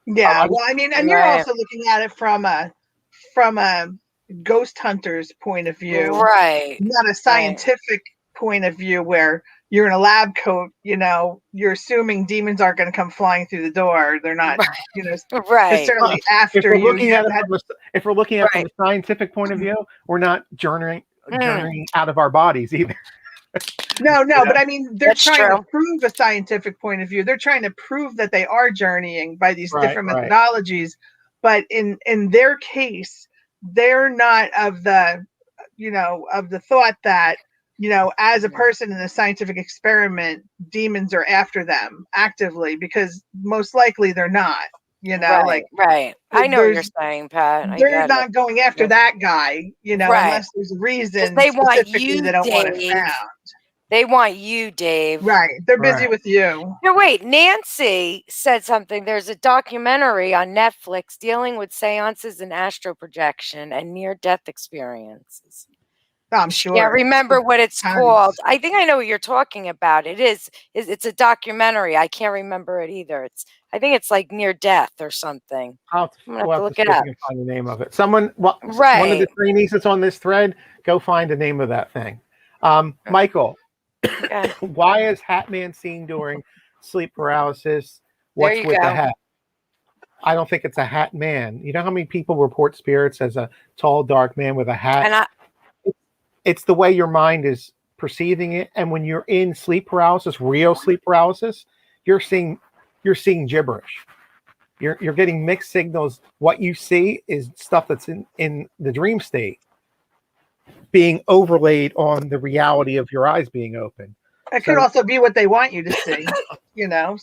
Yeah, well, I mean, and you're also looking at it from a ghost hunter's point of view, right? Not a scientific point of view where you're in a lab coat. You know, you're assuming demons aren't going to come flying through the door. They're not, you know, necessarily after if we're you. Looking at it if we're looking at it from a scientific point of view, we're not journeying out of our bodies either. No, but I mean, they're trying to prove a scientific point of view. They're trying to prove that they are journeying by these different methodologies. But in their case, they're not of the thought that, you know, as a person in a scientific experiment, demons are after them actively, because most likely they're not. You know, I know what you're saying, Pat. They're not going after that guy, you know, unless there's a reason they want you, they don't want it found. They want you, Dave. Right. They're busy with you. No, wait. Nancy said something. There's a documentary on Netflix dealing with seances and astral projection and near-death experiences. I'm sure. Yeah, remember what it's called. I think I know what you're talking about. It's a documentary. I can't remember it either. I think it's like near death or something. I'm gonna have to look it up. Find the name of it. One of the trainees that's on this thread, go find the name of that thing. Michael, why is Hat Man seen during sleep paralysis? What's with the hat? I don't think it's a hat man. You know how many people report spirits as a tall, dark man with a hat? It's the way your mind is perceiving it. And when you're in sleep paralysis, real sleep paralysis, you're seeing gibberish. You're getting mixed signals. What you see is stuff that's in the dream state being overlaid on the reality of your eyes being open. It could also be what they want you to see, you know?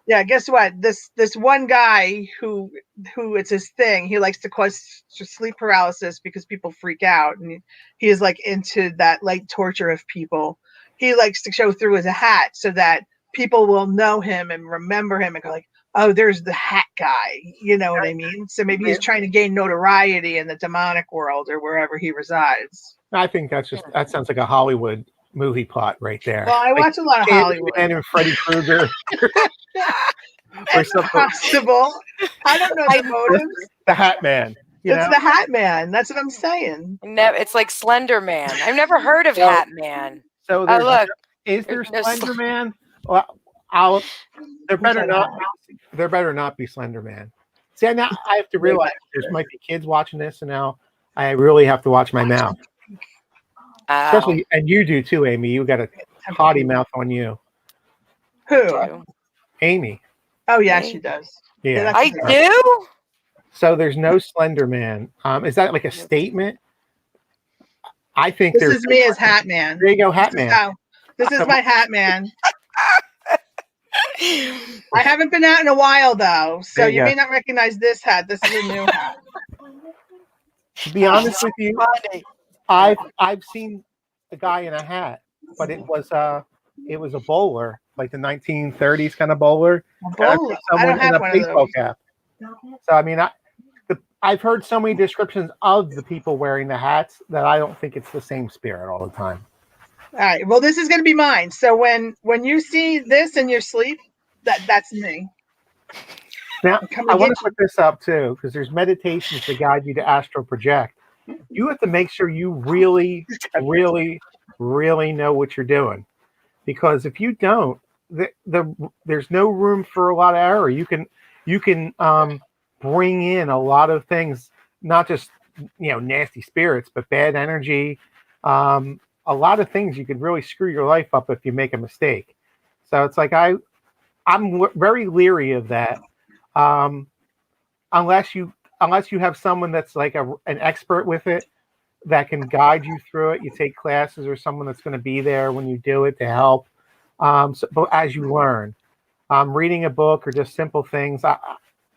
Yeah, guess what? This one guy who it's his thing. He likes to cause sleep paralysis because people freak out, and he is like into that light torture of people. He likes to show through his hat so that people will know him and remember him and go like, oh, there's the hat guy. You know what I mean? So maybe he's trying to gain notoriety in the demonic world or wherever he resides. I think that sounds like a Hollywood movie plot right there. Well, I watch a lot of Hollywood. And Freddy Krueger. It's possible. I don't know the motives. The Hat Man. It's the Hat Man. That's what I'm saying. It's like Slender Man. I've never heard of Hat Man. So is there Slender Man? Well, there better not be Slender Man. See, now I have to realize there might be kids watching this, and now I really have to watch my mouth. Especially, and you do too, Amy. You got a potty mouth on you. Who? Amy. Oh yeah, she does. Yeah, I do. So there's no Slender Man. Is that like a statement? I think this is me as Hat Man. There you go, Hat Man. This is my Hat Man. I haven't been out in a while though, so you may not recognize this hat. This is a new hat. To be honest with you, I've seen a guy in a hat, but it was a bowler, like the 1930s kind of bowler. A bowler. I don't have one of those. Cap. So I mean, I've heard so many descriptions of the people wearing the hats that I don't think it's the same spirit all the time. All right. Well, this is going to be mine. So when you see this in your sleep, that's me. Now, I want to put this up too, because there's meditations to guide you to astral project. You have to make sure you really, really, really know what you're doing, because if you don't, there's no room for a lot of error. You can bring in a lot of things, not just nasty spirits, but bad energy. A lot of things you could really screw your life up if you make a mistake. So it's like I'm very leery of that, unless you have someone that's like an expert with it that can guide you through it. You take classes or someone that's going to be there when you do it to help. But as you learn, reading a book or just simple things,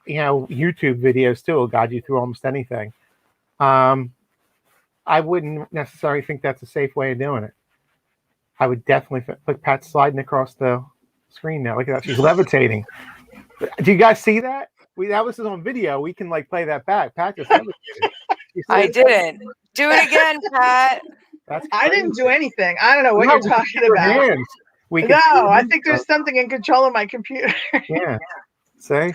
YouTube videos too will guide you through almost anything. I wouldn't necessarily think that's a safe way of doing it. I would definitely look. Pat's sliding across the screen now. Look at that. She's levitating. Do you guys see that? That was on video. We can play that back. Pat just levitated. I didn't. Do it again, Pat. I didn't do anything. I don't know what you're talking about. No, I think there's something in control of my computer. Yeah. See?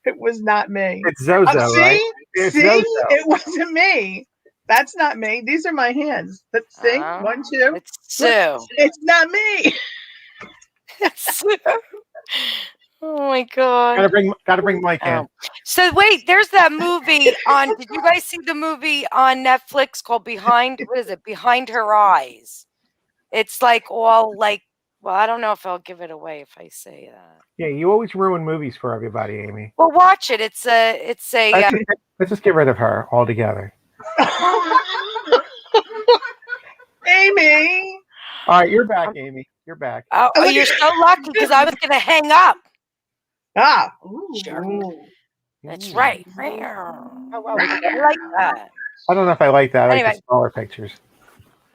It was not me. It's Zozo, right? See? Zozo. It wasn't me. That's not me. These are my hands. Let's see. 1, 2. It's Sue. It's not me. Oh my God. Gotta bring Mike in. So wait, there's that movie on. Did you guys see the movie on Netflix called Behind Her Eyes? It's all well, I don't know if I'll give it away if I say that. Yeah, you always ruin movies for everybody, Amy. Well, watch it. It's a. Let's just get rid of her altogether. Amy. All right, you're back, Amy. You're back. Oh, you're so lucky because I was going to hang up. Ah, sure. That's right. I like that. I don't know if I like that. I like the smaller pictures.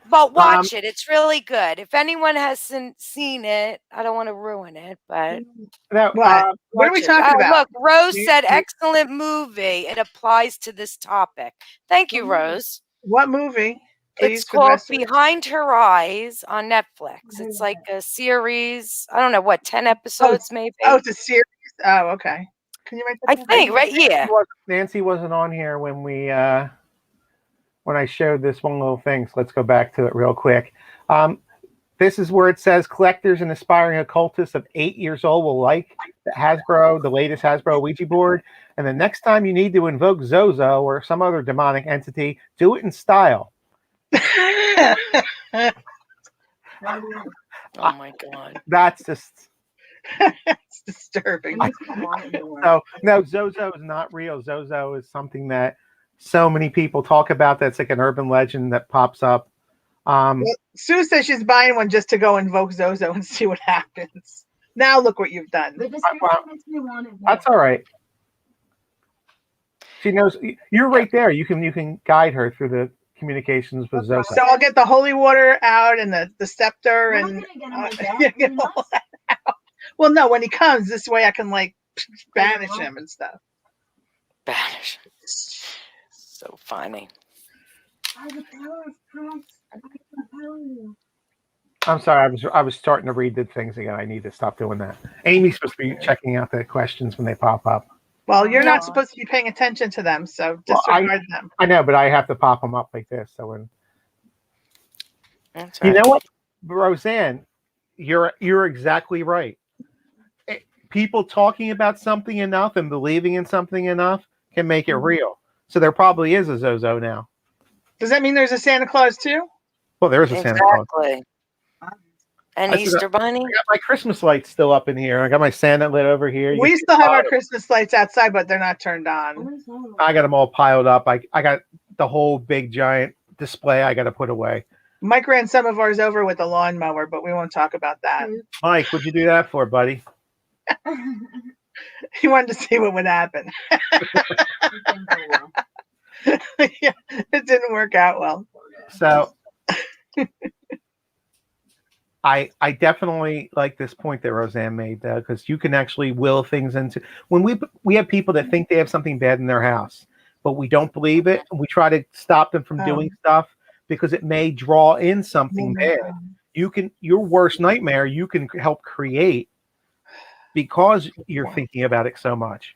But watch it. It's really good. If anyone hasn't seen it, I don't want to ruin it, but what are we talking about? Look, Rose said excellent movie. It applies to this topic. Thank you, Rose. What movie? Please, it's called Behind Her Eyes on Netflix. It's like a series. I don't know what, 10 episodes maybe. Oh, it's a series. Oh, okay. Can you write that down? I think, right? Yeah. Nancy wasn't on here when we when I showed this one little thing, so let's go back to it real quick. This is where it says collectors and aspiring occultists of 8 years old will like the latest Hasbro Ouija board. And the next time you need to invoke Zozo or some other demonic entity, do it in style. Oh my God. That's just... It's disturbing. So, no, Zozo is not real. Zozo is something that so many people talk about. That's like an urban legend that pops up. Sue says she's buying one just to go invoke Zozo and see what happens. Now look what you've done. That's all right. She knows you're right there. You can guide her through the communications with Zozo. So I'll get the holy water out and the scepter and get all that out. Well, no, when he comes this way, I can banish him and stuff. Banish. So funny. I'm sorry. I was starting to read the things again. I need to stop doing that. Amy's supposed to be checking out the questions when they pop up. Well, you're not supposed to be paying attention to them, so disregard them. I know, but I have to pop them up like this. So when That's right. You know what, Roseanne, you're exactly right. People talking about something enough and believing in something enough can make it real. So there probably is a Zozo now. Does that mean there's a Santa Claus too? Well, there is a Santa Claus. Exactly. And Easter Bunny. I got my Christmas lights still up in here. I got my Santa lit over here. We still have our Christmas lights outside, but they're not turned on. I got them all piled up. I got the whole big giant display I got to put away. Mike ran some of ours over with a lawnmower, but we won't talk about that. Mike, what'd you do that for, buddy? He wanted to see what would happen. Yeah, it didn't work out well. So I definitely like this point that Roseanne made, because you can actually will things into, when we have people that think they have something bad in their house, but we don't believe it, and we try to stop them from doing stuff because it may draw in something bad. Your worst nightmare you can help create because you're thinking about it so much.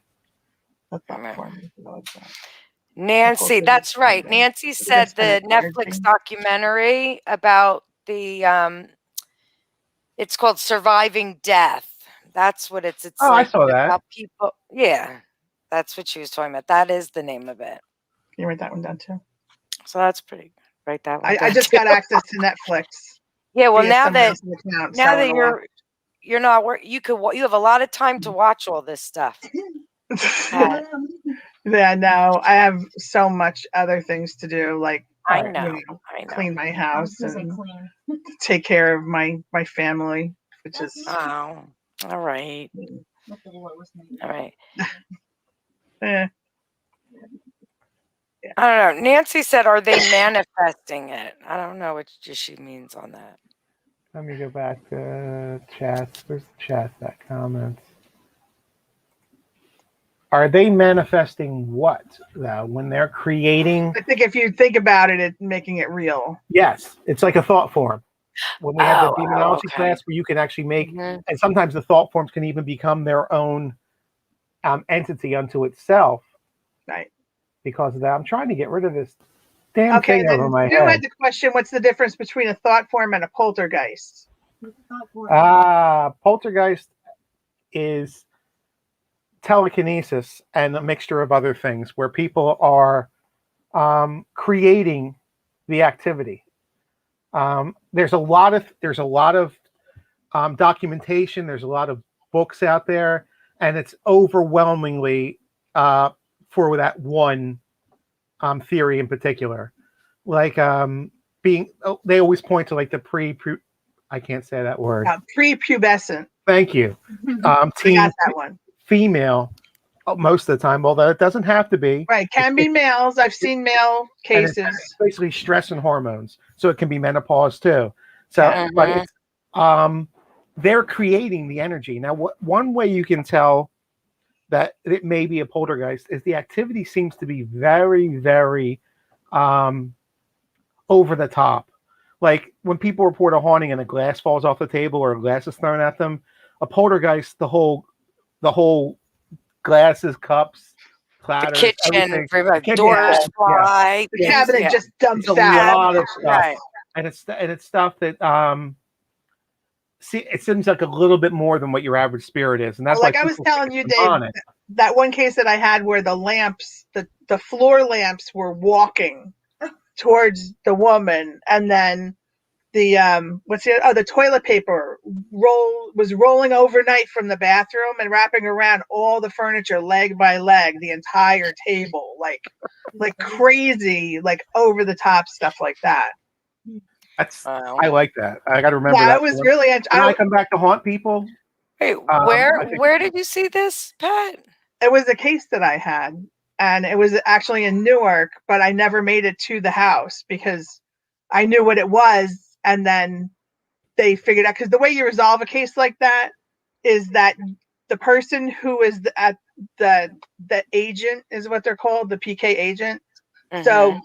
Nancy, that's right. Nancy said the Netflix documentary about the it's called Surviving Death. That's what it's I saw that. About people. Yeah, that's what she was talking about. That is the name of it. Can you write that one down too? So that's pretty good. Write that one down. I just got access to Netflix. Yeah, well, now that you're not you have a lot of time to watch all this stuff. Yeah, no, I have so much other things to do, like I know. clean my house and take care of my family, which is all right. All right. I don't know. Nancy said, "Are they manifesting it?" I don't know what she means on that. Let me go back to chats. Where's the chat? That comments. Are they manifesting what, though, when they're creating? I think if you think about it, it's making it real. Yes, it's like a thought form. When we have the demonology class where you can actually make, and sometimes the thought forms can even become their own entity unto itself. Right. Because of that, I'm trying to get rid of this damn thing over my head. You had the question, what's the difference between a thought form and a poltergeist? Poltergeist is telekinesis and a mixture of other things where people are creating the activity. There's a lot of documentation. There's a lot of books out there, and it's overwhelmingly for that one theory in particular. Like they always point to like the I can't say that word. Prepubescent. Thank you. Teen, got that one. Female, most of the time, although it doesn't have to be. Right, can be males. I've seen male cases. It's basically stress and hormones, so it can be menopause too. So, but it's, they're creating the energy. Now, one way you can tell that it may be a poltergeist is the activity seems to be very, very over the top. Like when people report a haunting and a glass falls off the table or a glass is thrown at them, a poltergeist, the whole glasses, cups, platters, the kitchen, doors fly, the cabinet just dumps out. A lot of stuff, right. and it's stuff that it seems like a little bit more than what your average spirit is, and that's like I was telling you, Dave, that one case that I had where the lamps, the floor lamps, were walking towards the woman, and then the toilet paper was rolling overnight from the bathroom and wrapping around all the furniture leg by leg, the entire table, like crazy, like over the top stuff like that. I like that. I got to remember that. Yeah, it was really. I come back to haunt people. Hey, where did you see this, Pat? It was a case that I had, and it was actually in Newark, but I never made it to the house because I knew what it was. And then they figured out, because the way you resolve a case like that is that the person who is the agent is what they're called, the PK agent. Mm-hmm. So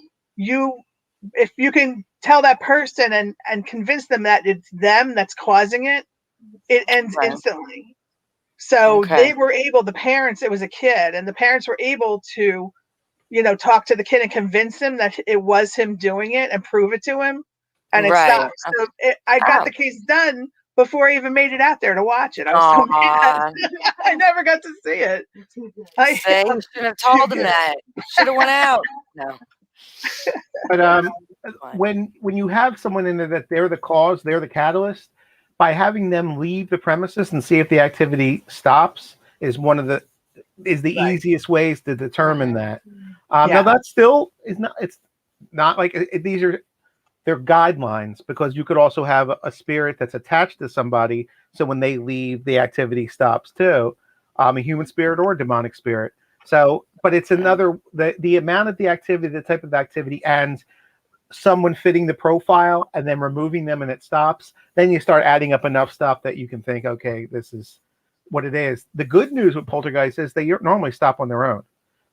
if you can tell that person and convince them that it's them that's causing it, it ends instantly. So they were able, the parents, it was a kid, and the parents were able to, talk to the kid and convince him that it was him doing it and prove it to him. And it stopped. So I got the case done before I even made it out there to watch it. I was so mad. I never got to see it. You should have told him that. Should have went out. No. But when you have someone in there that they're the cause, they're the catalyst, by having them leave the premises and see if the activity stops is the easiest ways to determine that. Now that still is not. It's not like these are. they're guidelines, because you could also have a spirit that's attached to somebody. So when they leave, the activity stops too. A human spirit or a demonic spirit. So, but it's another, the amount of the activity, the type of activity, and someone fitting the profile and then removing them and it stops. Then you start adding up enough stuff that you can think, okay, this is what it is. The good news with poltergeist is they normally stop on their own,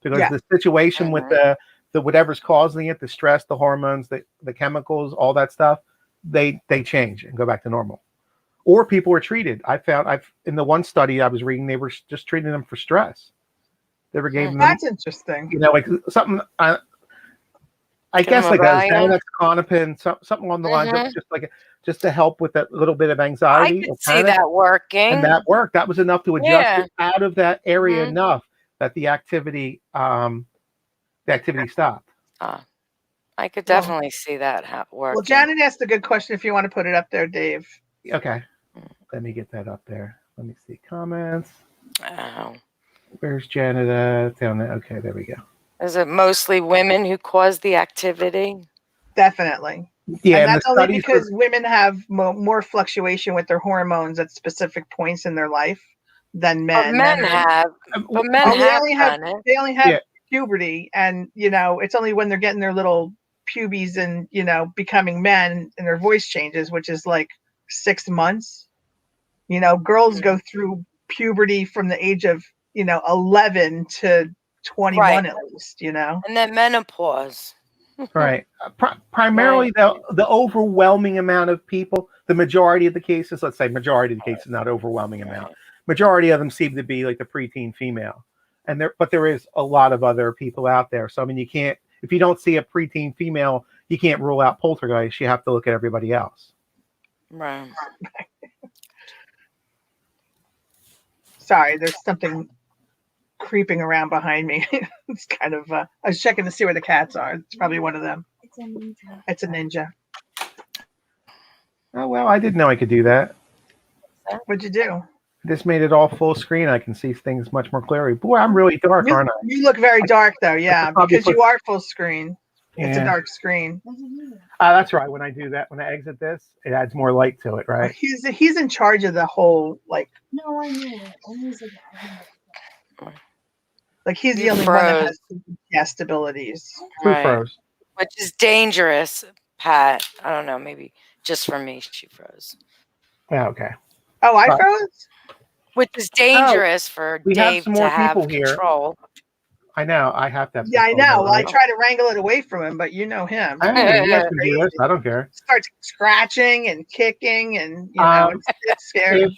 because the situation with the whatever's causing it, the stress, the hormones, the chemicals, all that stuff, they change and go back to normal. Or people were treated. In the one study I was reading, they were just treating them for stress. They were giving them, that's interesting. You know, like something. I guess like a Xanax, Klonopin, something along the lines of just to help with that little bit of anxiety. I could see that working, and that worked. That was enough to adjust it out of that area enough that the activity stopped. I could definitely see that working. Well, Janet asked a good question. If you want to put it up there, Dave. Okay, let me get that up there. Let me see comments. Oh. Where's Janet at? Down there. Okay, there we go. Is it mostly women who cause the activity? Definitely. Yeah, and that's only because women have more fluctuation with their hormones at specific points in their life than men. But men have they only have puberty, and it's only when they're getting their little pubes and becoming men and their voice changes, which is like 6 months. Girls go through puberty from the age of 11 to 21 at least, and then menopause. Right. Primarily the overwhelming amount of people, the majority of the cases, let's say majority of the cases, not overwhelming amount, majority of them seem to be like the preteen female. But there is a lot of other people out there. So I mean, if you don't see a preteen female, you can't rule out poltergeist. You have to look at everybody else. Right. Sorry, there's something creeping around behind me. It's kind of I was checking to see where the cats are. It's probably one of them. It's a ninja. Oh well, I didn't know I could do that. What'd you do? This made it all full screen. I can see things much more clearly. Boy, I'm really dark, aren't I? You look very dark though, because you are full screen. It's a dark screen. That's right. When I do that, when I exit this, it adds more light to it, right? He's in charge of the whole No, I know. He's the only one that has guest abilities. Who froze? Which is dangerous, Pat. I don't know. Maybe just for me, she froze. Yeah, okay. Oh, I froze? Which is dangerous for Dave to have control. I know. I have to have I know. Well, I try to wrangle it away from him, but you know him. Hey, you can do this. I don't care. Starts scratching and kicking, and it's scary.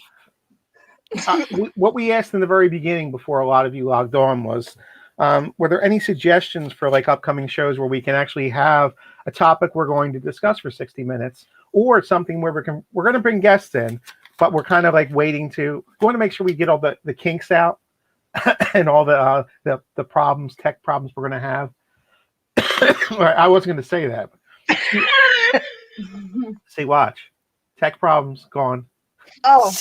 What we asked in the very beginning before a lot of you logged on was, were there any suggestions for upcoming shows where we can actually have a topic we're going to discuss for 60 minutes, or something where we're going to bring guests in, but we're kind of waiting to want to make sure we get all the kinks out and all the tech problems we're going to have. I wasn't going to say that. See, watch. Tech problems gone. Oh.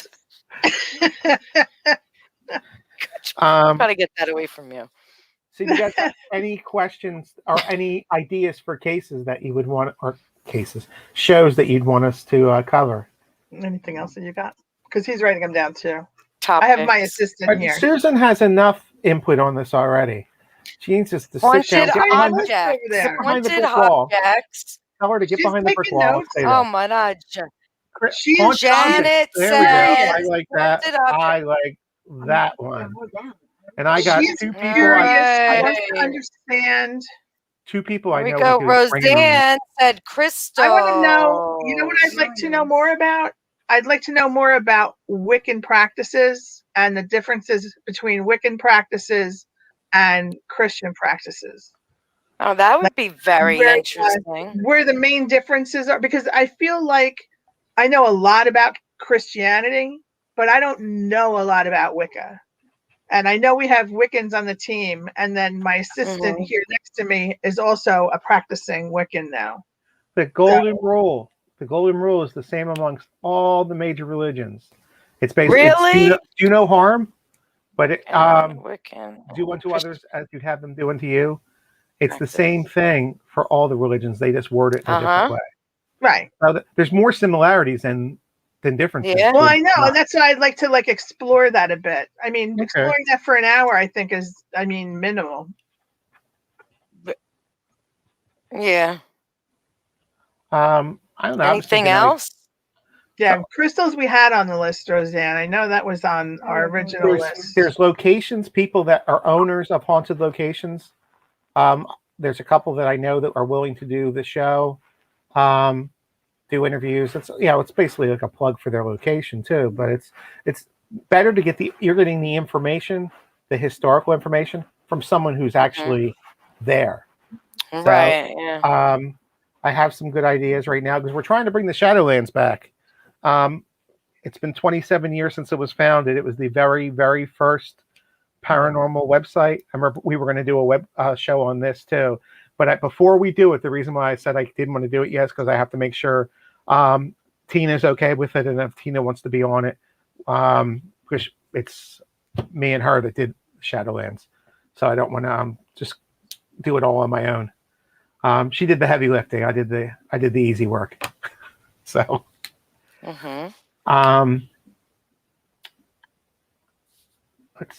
Try to get that away from you. So you guys have any questions or any ideas for cases that you would want, or shows that you'd want us to cover? Anything else that you got? Because he's writing them down too. Topics. I have my assistant here. Susan has enough input on this already. She needs just to sit down. Haunted objects. Tell her to get behind the brick wall. Oh my God. Janet said, I like that. I like that one. And I got two people. I want to understand. Two people I know. Here we go. Roseanne said crystal. I want to know. You know what I'd like to know more about? I'd like to know more about Wiccan practices and the differences between Wiccan practices and Christian practices. Oh, that would be very interesting. Where the main differences are, because I feel like I know a lot about Christianity, but I don't know a lot about Wicca. And I know we have Wiccans on the team, and then my assistant here next to me is also a practicing Wiccan now. The golden rule. The golden rule is the same amongst all the major religions. It's basically do no harm, but do unto others as you'd have them do unto you. It's the same thing for all the religions. They just word it in a different way. Right. So there's more similarities than differences. Yeah. Well, I know, and that's why I'd like to explore that a bit. I mean, exploring that for an hour, I think is, minimal. Yeah. I don't know. Anything else? Yeah, crystals we had on the list, Roseanne. I know that was on our original list. There's locations, people that are owners of haunted locations. There's a couple that I know that are willing to do the show, do interviews. It's basically like a plug for their location too. But it's better to get you're getting the information, the historical information from someone who's actually there. Right. So, yeah. I have some good ideas right now because we're trying to bring the Shadowlands back. It's been 27 years since it was founded. It was the very, very first paranormal website. I remember we were going to do a web show on this too. But before we do it, the reason why I said I didn't want to do it yet is because I have to make sure Tina's okay with it. And if Tina wants to be on it, because it's me and her that did Shadowlands. So I don't want to just do it all on my own. She did the heavy lifting. I did the easy work. So, let's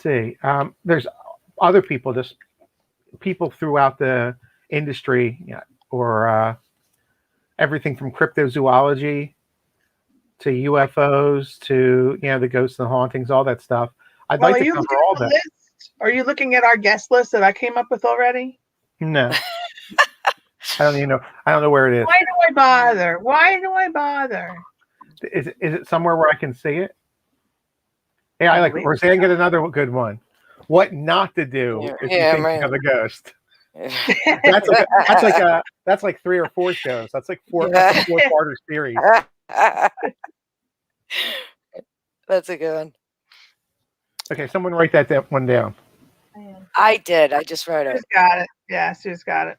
see. There's other people, just people throughout the industry, or everything from cryptozoology to UFOs to the ghosts and hauntings, all that stuff. I'd like to cover all that. Are you looking at our guest list that I came up with already? No. I don't even know. I don't know where it is. Why do I bother? Is it somewhere where I can see it? Yeah, I like. Roseanne, get another good one. What not to do if you think you have a ghost. That's like 3 or 4 shows. That's like 4-parter series. That's a good one. Okay, someone write that one down. I did. I just wrote it. Sue's got it. Yeah, Sue's got it.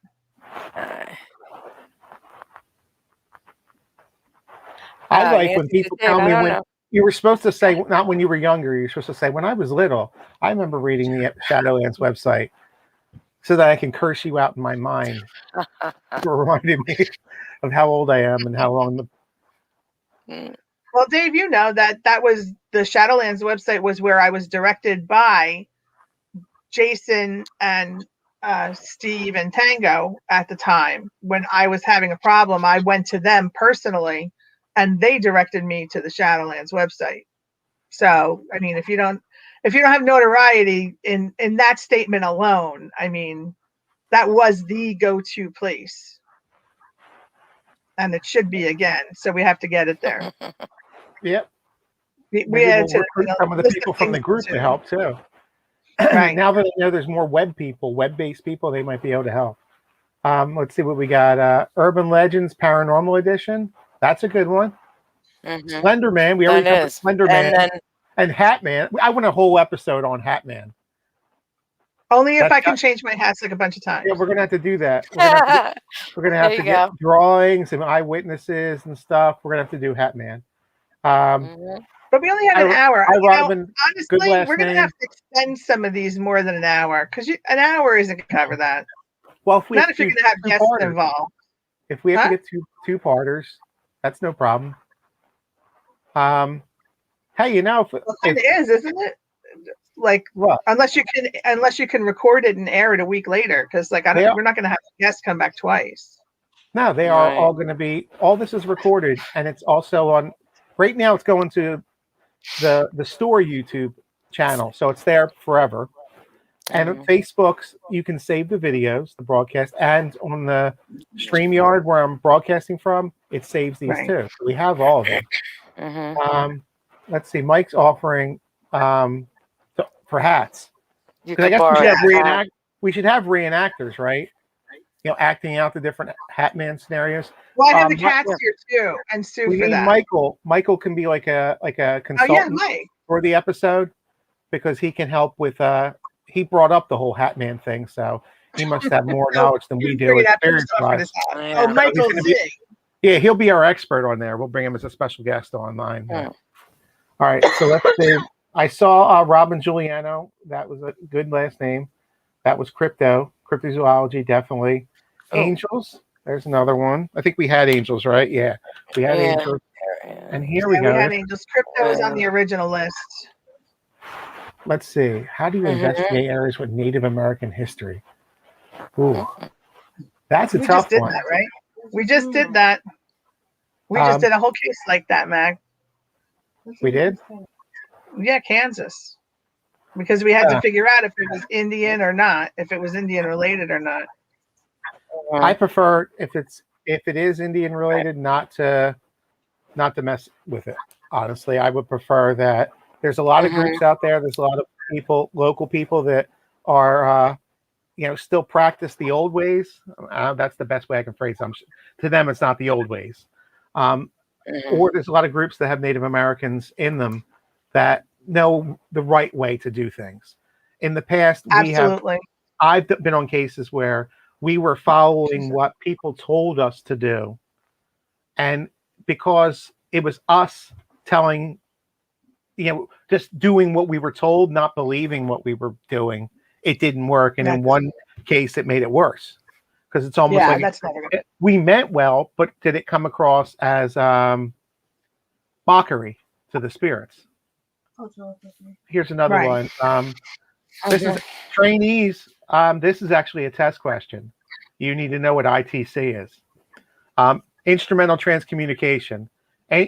I like when people tell me when you were supposed to say, not when you were younger, you're supposed to say, when I was little, I remember reading the Shadowlands website so that I can curse you out in my mind. You're reminding me of how old I am and how long Well, Dave, that was the Shadowlands website was where I was directed by Jason and Steve and Tango at the time. When I was having a problem, I went to them personally and they directed me to the Shadowlands website. So, I mean, if you don't have notoriety in that statement alone, I mean, that was the go-to place. And it should be again. So we have to get it there. Yep. We had to recruit some of the people from the group to help too. Right. Now that I know there's more web-based people, they might be able to help. Let's see what we got. Urban Legends Paranormal Edition. That's a good one. Slender Man. We already covered Slender Man. And Hat Man. I want a whole episode on Hat Man. Only if I can change my hats like a bunch of times. Yeah, we're gonna have to do that. We're gonna have to get drawings and eyewitnesses and stuff. We're gonna have to do Hat Man. But we only have an hour. Honestly, we're gonna have to extend some of these more than an hour because an hour isn't gonna cover that. Well, if not if you're gonna have guests involved. If we have to get two-parters, that's no problem. Hey, it is, isn't it? Like, what? Unless you can record it and air it a week later, because we're not going to have guests come back twice. No, they are all going to be. All this is recorded, and it's also on. Right now, it's going to the store YouTube channel, so it's there forever. And on Facebook's, you can save the videos, the broadcast, and on the StreamYard where I'm broadcasting from, it saves these too. So we have all of them. Let's see. Mike's offering. For hats, because I guess we should have reenactors, right? Acting out the different Hatman scenarios. Well, I have the cats here too, and Sue for that. Michael can be like a consultant for the episode because he can help with. He brought up the whole Hatman thing, so he must have more knowledge than we do. Oh, Michael yeah, he'll be our expert on there. We'll bring him as a special guest online. Yeah. All right, so let's see. I saw Robin Giuliano. That was a good last name. That was cryptozoology, definitely. Angels. There's another one. I think we had angels, right? Yeah, we had angels. And here we go. We had angels. Crypto was on the original list. Let's see. How do you investigate areas with Native American history? Ooh, that's a tough one. We just did that, right? We just did that. We just did a whole case like that, Mag. We did? Yeah, Kansas. Because we had to figure out if it was Indian or not, if it was Indian related or not. I prefer if it is Indian related, not to mess with it. Honestly, I would prefer that. There's a lot of groups out there. There's a lot of people, local people that are, still practice the old ways. That's the best way I can phrase it. To them, it's not the old ways. Or there's a lot of groups that have Native Americans in them that know the right way to do things. In the past, I've been on cases where we were following what people told us to do. And because it was us telling, just doing what we were told, not believing what we were doing, it didn't work. And in one case, it made it worse. Because it's almost we meant well, but did it come across as mockery to the spirits? Here's another one. This is trainees. This is actually a test question. You need to know what ITC is. Instrumental transcommunication,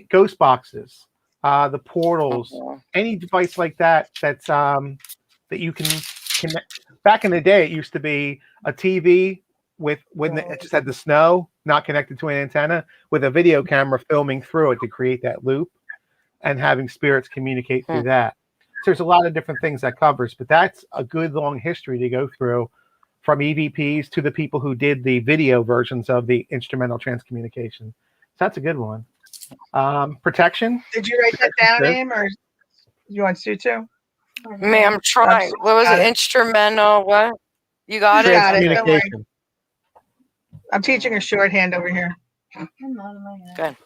ghost boxes, the portals, any device like that that's that you can connect. Back in the day, it used to be a TV when it just had the snow, not connected to an antenna, with a video camera filming through it to create that loop and having spirits communicate through that. So there's a lot of different things that covers, but that's a good long history to go through, from EVPs to the people who did the video versions of the instrumental transcommunication. So that's a good one. Protection. Did you write that down, Aim, or you want Sue to? Man, I'm trying. What was it? Instrumental. What? You got it? Transcommunication. I'm teaching her shorthand over here. Good.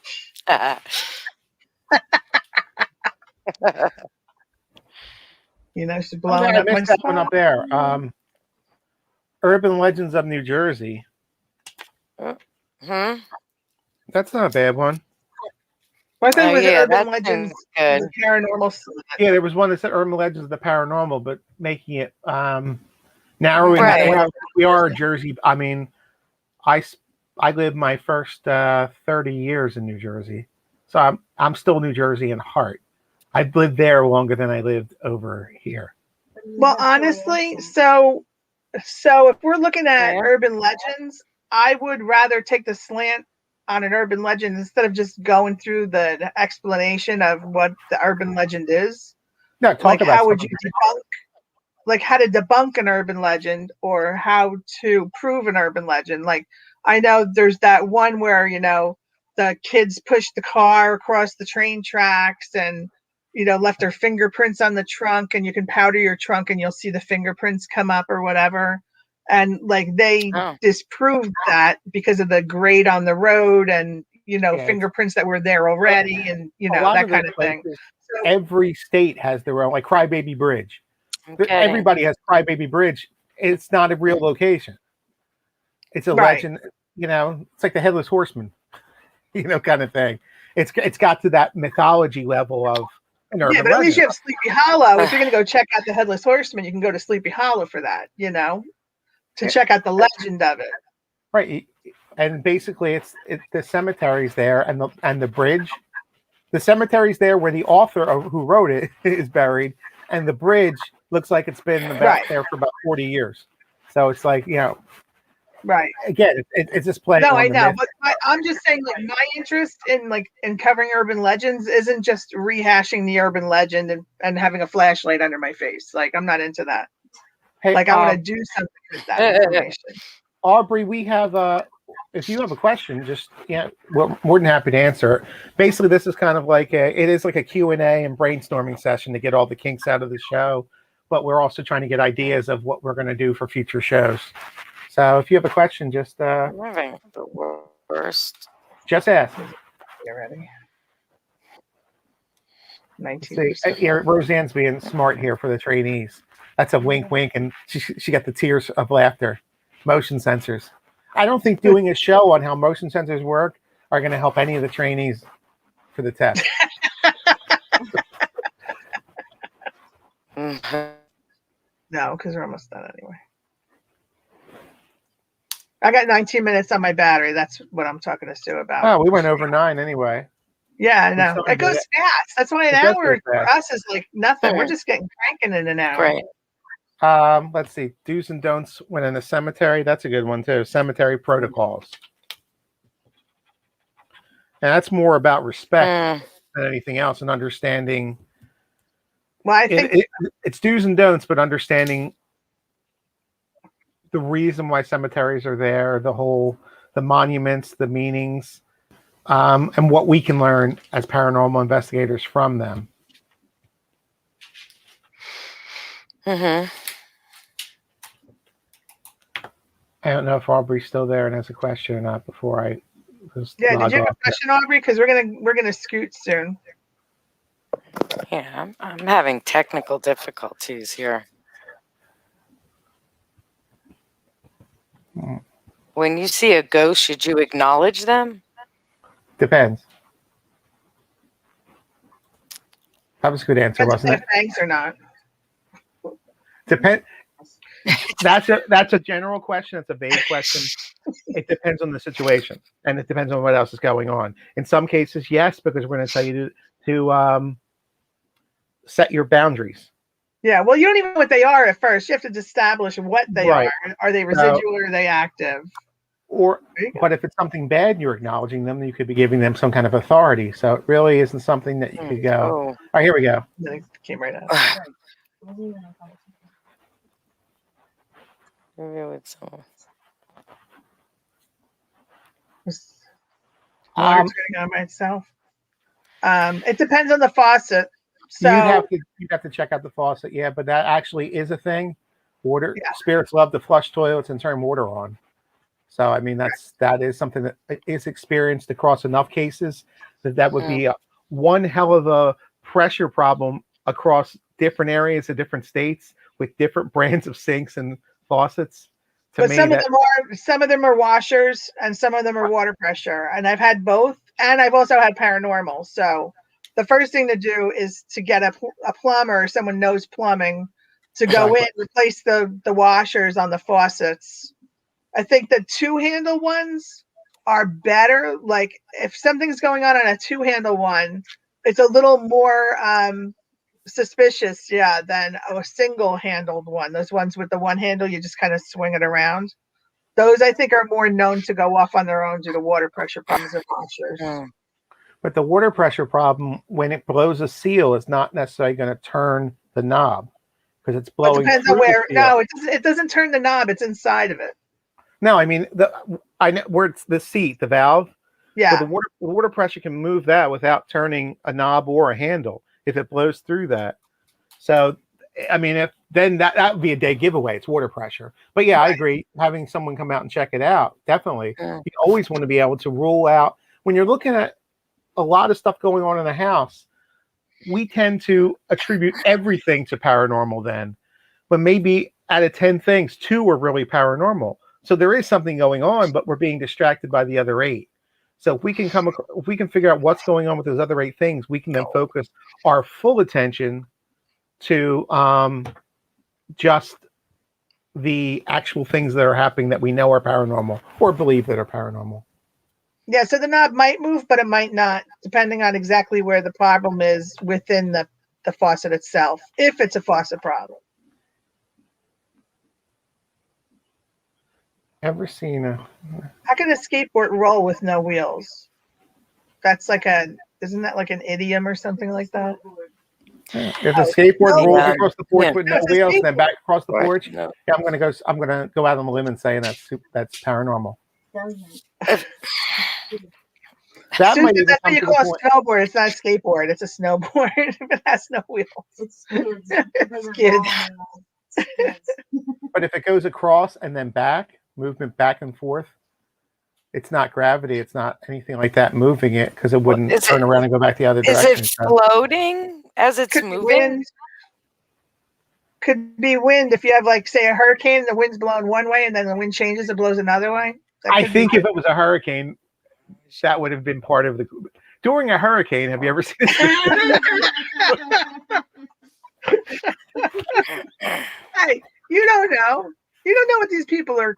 She's blowing up my one up there. Urban Legends of New Jersey. That's not a bad one. Well, I think it was Urban Legends of the Paranormal. Yeah, there was one that said Urban Legends of the Paranormal, but making it narrowing it down. We are a Jersey. I mean, I lived my first 30 years in New Jersey, so I'm still New Jersey in heart. I've lived there longer than I lived over here. Well, honestly, so if we're looking at urban legends, I would rather take the slant on an urban legend instead of just going through the explanation of what the urban legend is. No, how would you debunk, how to debunk an urban legend, or how to prove an urban legend. Like, I know there's that one where, the kids pushed the car across the train tracks and, left their fingerprints on the trunk, and you can powder your trunk and you'll see the fingerprints come up or whatever. And they disproved that because of the grade on the road and, fingerprints that were there already and, that kind of thing. So, every state has their own, like Crybaby Bridge. Everybody has Crybaby Bridge. It's not a real location. It's a legend, it's like the Headless Horseman, kind of thing. It's got to that mythology level of an urban but at least you have Sleepy Hollow. If you're going to go check out the Headless Horseman, you can go to Sleepy Hollow for that, to check out the legend of it. Right. And basically it's the cemeteries there and the bridge. The cemetery's there where the author who wrote it is buried, and the bridge looks like it's been there for about 40 years. So it's like, right. Again, it's just playing. No, I know, but I'm just saying, my interest in covering urban legends isn't just rehashing the urban legend and having a flashlight under my face. I'm not into that. Hey, I want to do something with that information. Aubrey, we have if you have a question, just we're more than happy to answer it. Basically, this is kind of like a Q&A and brainstorming session to get all the kinks out of the show, but we're also trying to get ideas of what we're going to do for future shows. So if you have a question, just having the worst. Just ask. You ready? 19%. Roseanne's being smart here for the trainees. That's a wink, wink, and she got the tears of laughter, motion sensors. I don't think doing a show on how motion sensors work are going to help any of the trainees for the test. No, because we're almost done anyway. I got 19 minutes on my battery. That's what I'm talking to Sue about. Oh, we went over 9 anyway. Yeah, I know. It goes fast. That's why an hour for us is like nothing. We're just getting cranking in an hour. Right. Let's see. Do's and don'ts when in a cemetery. That's a good one too. Cemetery protocols. And that's more about respect than anything else and understanding. Well, I think it's do's and don'ts, but understanding the reason why cemeteries are there, the monuments, the meanings, and what we can learn as paranormal investigators from them. Mm-hmm. I don't know if Aubrey's still there and has a question or not before I just did log you have off a question, Aubrey? Because we're gonna scoot soon. Yeah, I'm having technical difficulties here. When you see a ghost, should you acknowledge them? Depends. That was a good answer, wasn't it? Thanks or not. Depend. That's a general question. It's a vague question. It depends on the situation, and it depends on what else is going on. In some cases, yes, because we're going to tell you to set your boundaries. Yeah, well, you don't even know what they are at first. You have to establish what they are. Are they residual or are they active? But if it's something bad and you're acknowledging them, you could be giving them some kind of authority. So it really isn't something that you could go. Oh. All right, here we go. It came right out. Water turning on by itself. It depends on the faucet. So you'd have to check out the faucet, yeah, but that actually is a thing. Spirits love to flush toilets and turn water on. So I mean that is something that is experienced across enough cases that would be one hell of a pressure problem across different areas of different states with different brands of sinks and faucets. But some of them are washers and some of them are water pressure. And I've had both, and I've also had paranormal. So the first thing to do is to get a plumber or someone knows plumbing to go in, replace the washers on the faucets. I think the 2-handle ones are better. Like if something's going on a 2-handle one, it's a little more suspicious, than a single-handled one. Those ones with the one handle, you just kind of swing it around. Those I think are more known to go off on their own due to water pressure problems of washers. But the water pressure problem, when it blows a seal, is not necessarily going to turn the knob because it's blowing. It depends on where. No, it doesn't turn the knob. It's inside of it. No, I mean where it's the seat, the valve. Yeah. So the water pressure can move that without turning a knob or a handle if it blows through that. So, I mean, then that would be a dead giveaway. It's water pressure. But yeah, I agree. Having someone come out and check it out, definitely. You always want to be able to rule out when you're looking at a lot of stuff going on in the house. We tend to attribute everything to paranormal then, but maybe out of 10 things, 2 are really paranormal. So there is something going on, but we're being distracted by the other 8. So if we can figure out what's going on with those other 8 things, we can then focus our full attention to just the actual things that are happening that we know are paranormal or believe that are paranormal. Yeah, so the knob might move, but it might not, depending on exactly where the problem is within the faucet itself, if it's a faucet problem. Ever seen how can a skateboard roll with no wheels? That's isn't that like an idiom or something like that? If a skateboard rolls across the porch with no wheels and then back across the porch, I'm gonna go out on a limb and say that's paranormal. That's what you call a snowboard. It's not a skateboard. It's a snowboard. It has no wheels. It's kids. But if it goes across and then back, movement back and forth, it's not gravity. It's not anything like that moving it because it wouldn't turn around and go back the other direction. Is it floating as it's moving? Could be wind. If you have say a hurricane, the wind's blowing one way and then the wind changes, it blows another way. I think if it was a hurricane, that would have been part of the. During a hurricane, have you ever seen this? Hey, you don't know. You don't know what these people are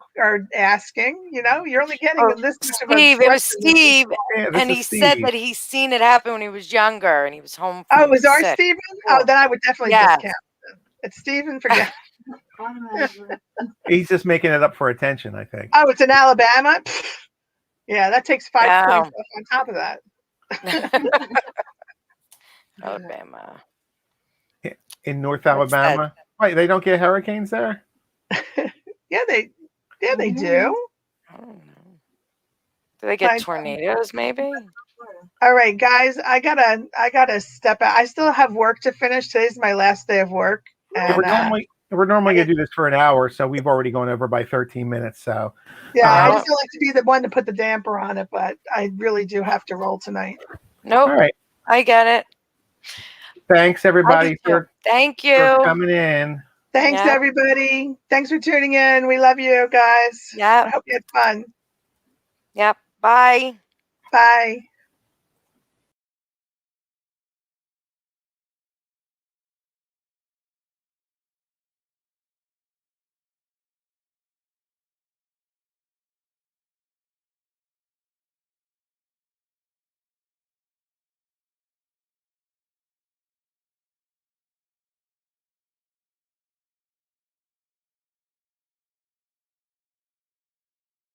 asking. You know, you're only getting this much of a. Steve, it was Steve, Yeah, and he said that he's seen it happen when he was younger, and he was home. Oh, it was our Stephen? Oh, then I would definitely discount it. It's Stephen. Forget. He's just making it up for attention, I think. Oh, it's in Alabama. Yeah, that takes 5 points off on top of that. Alabama. In North Alabama, right? They don't get hurricanes there. Yeah, they do. I don't know. Do they get tornadoes? Maybe. All right, guys, I gotta step out. I still have work to finish. Today's my last day of work. And, we're normally gonna do this for an hour, so we've already gone over by 13 minutes. So yeah, I just don't like to be the one to put the damper on it, but I really do have to roll tonight. Nope. All right. I get it. Thanks everybody for coming in. Thanks everybody. Thanks for tuning in. We love you guys. Yeah. I hope you had fun. Yep. Bye. Bye.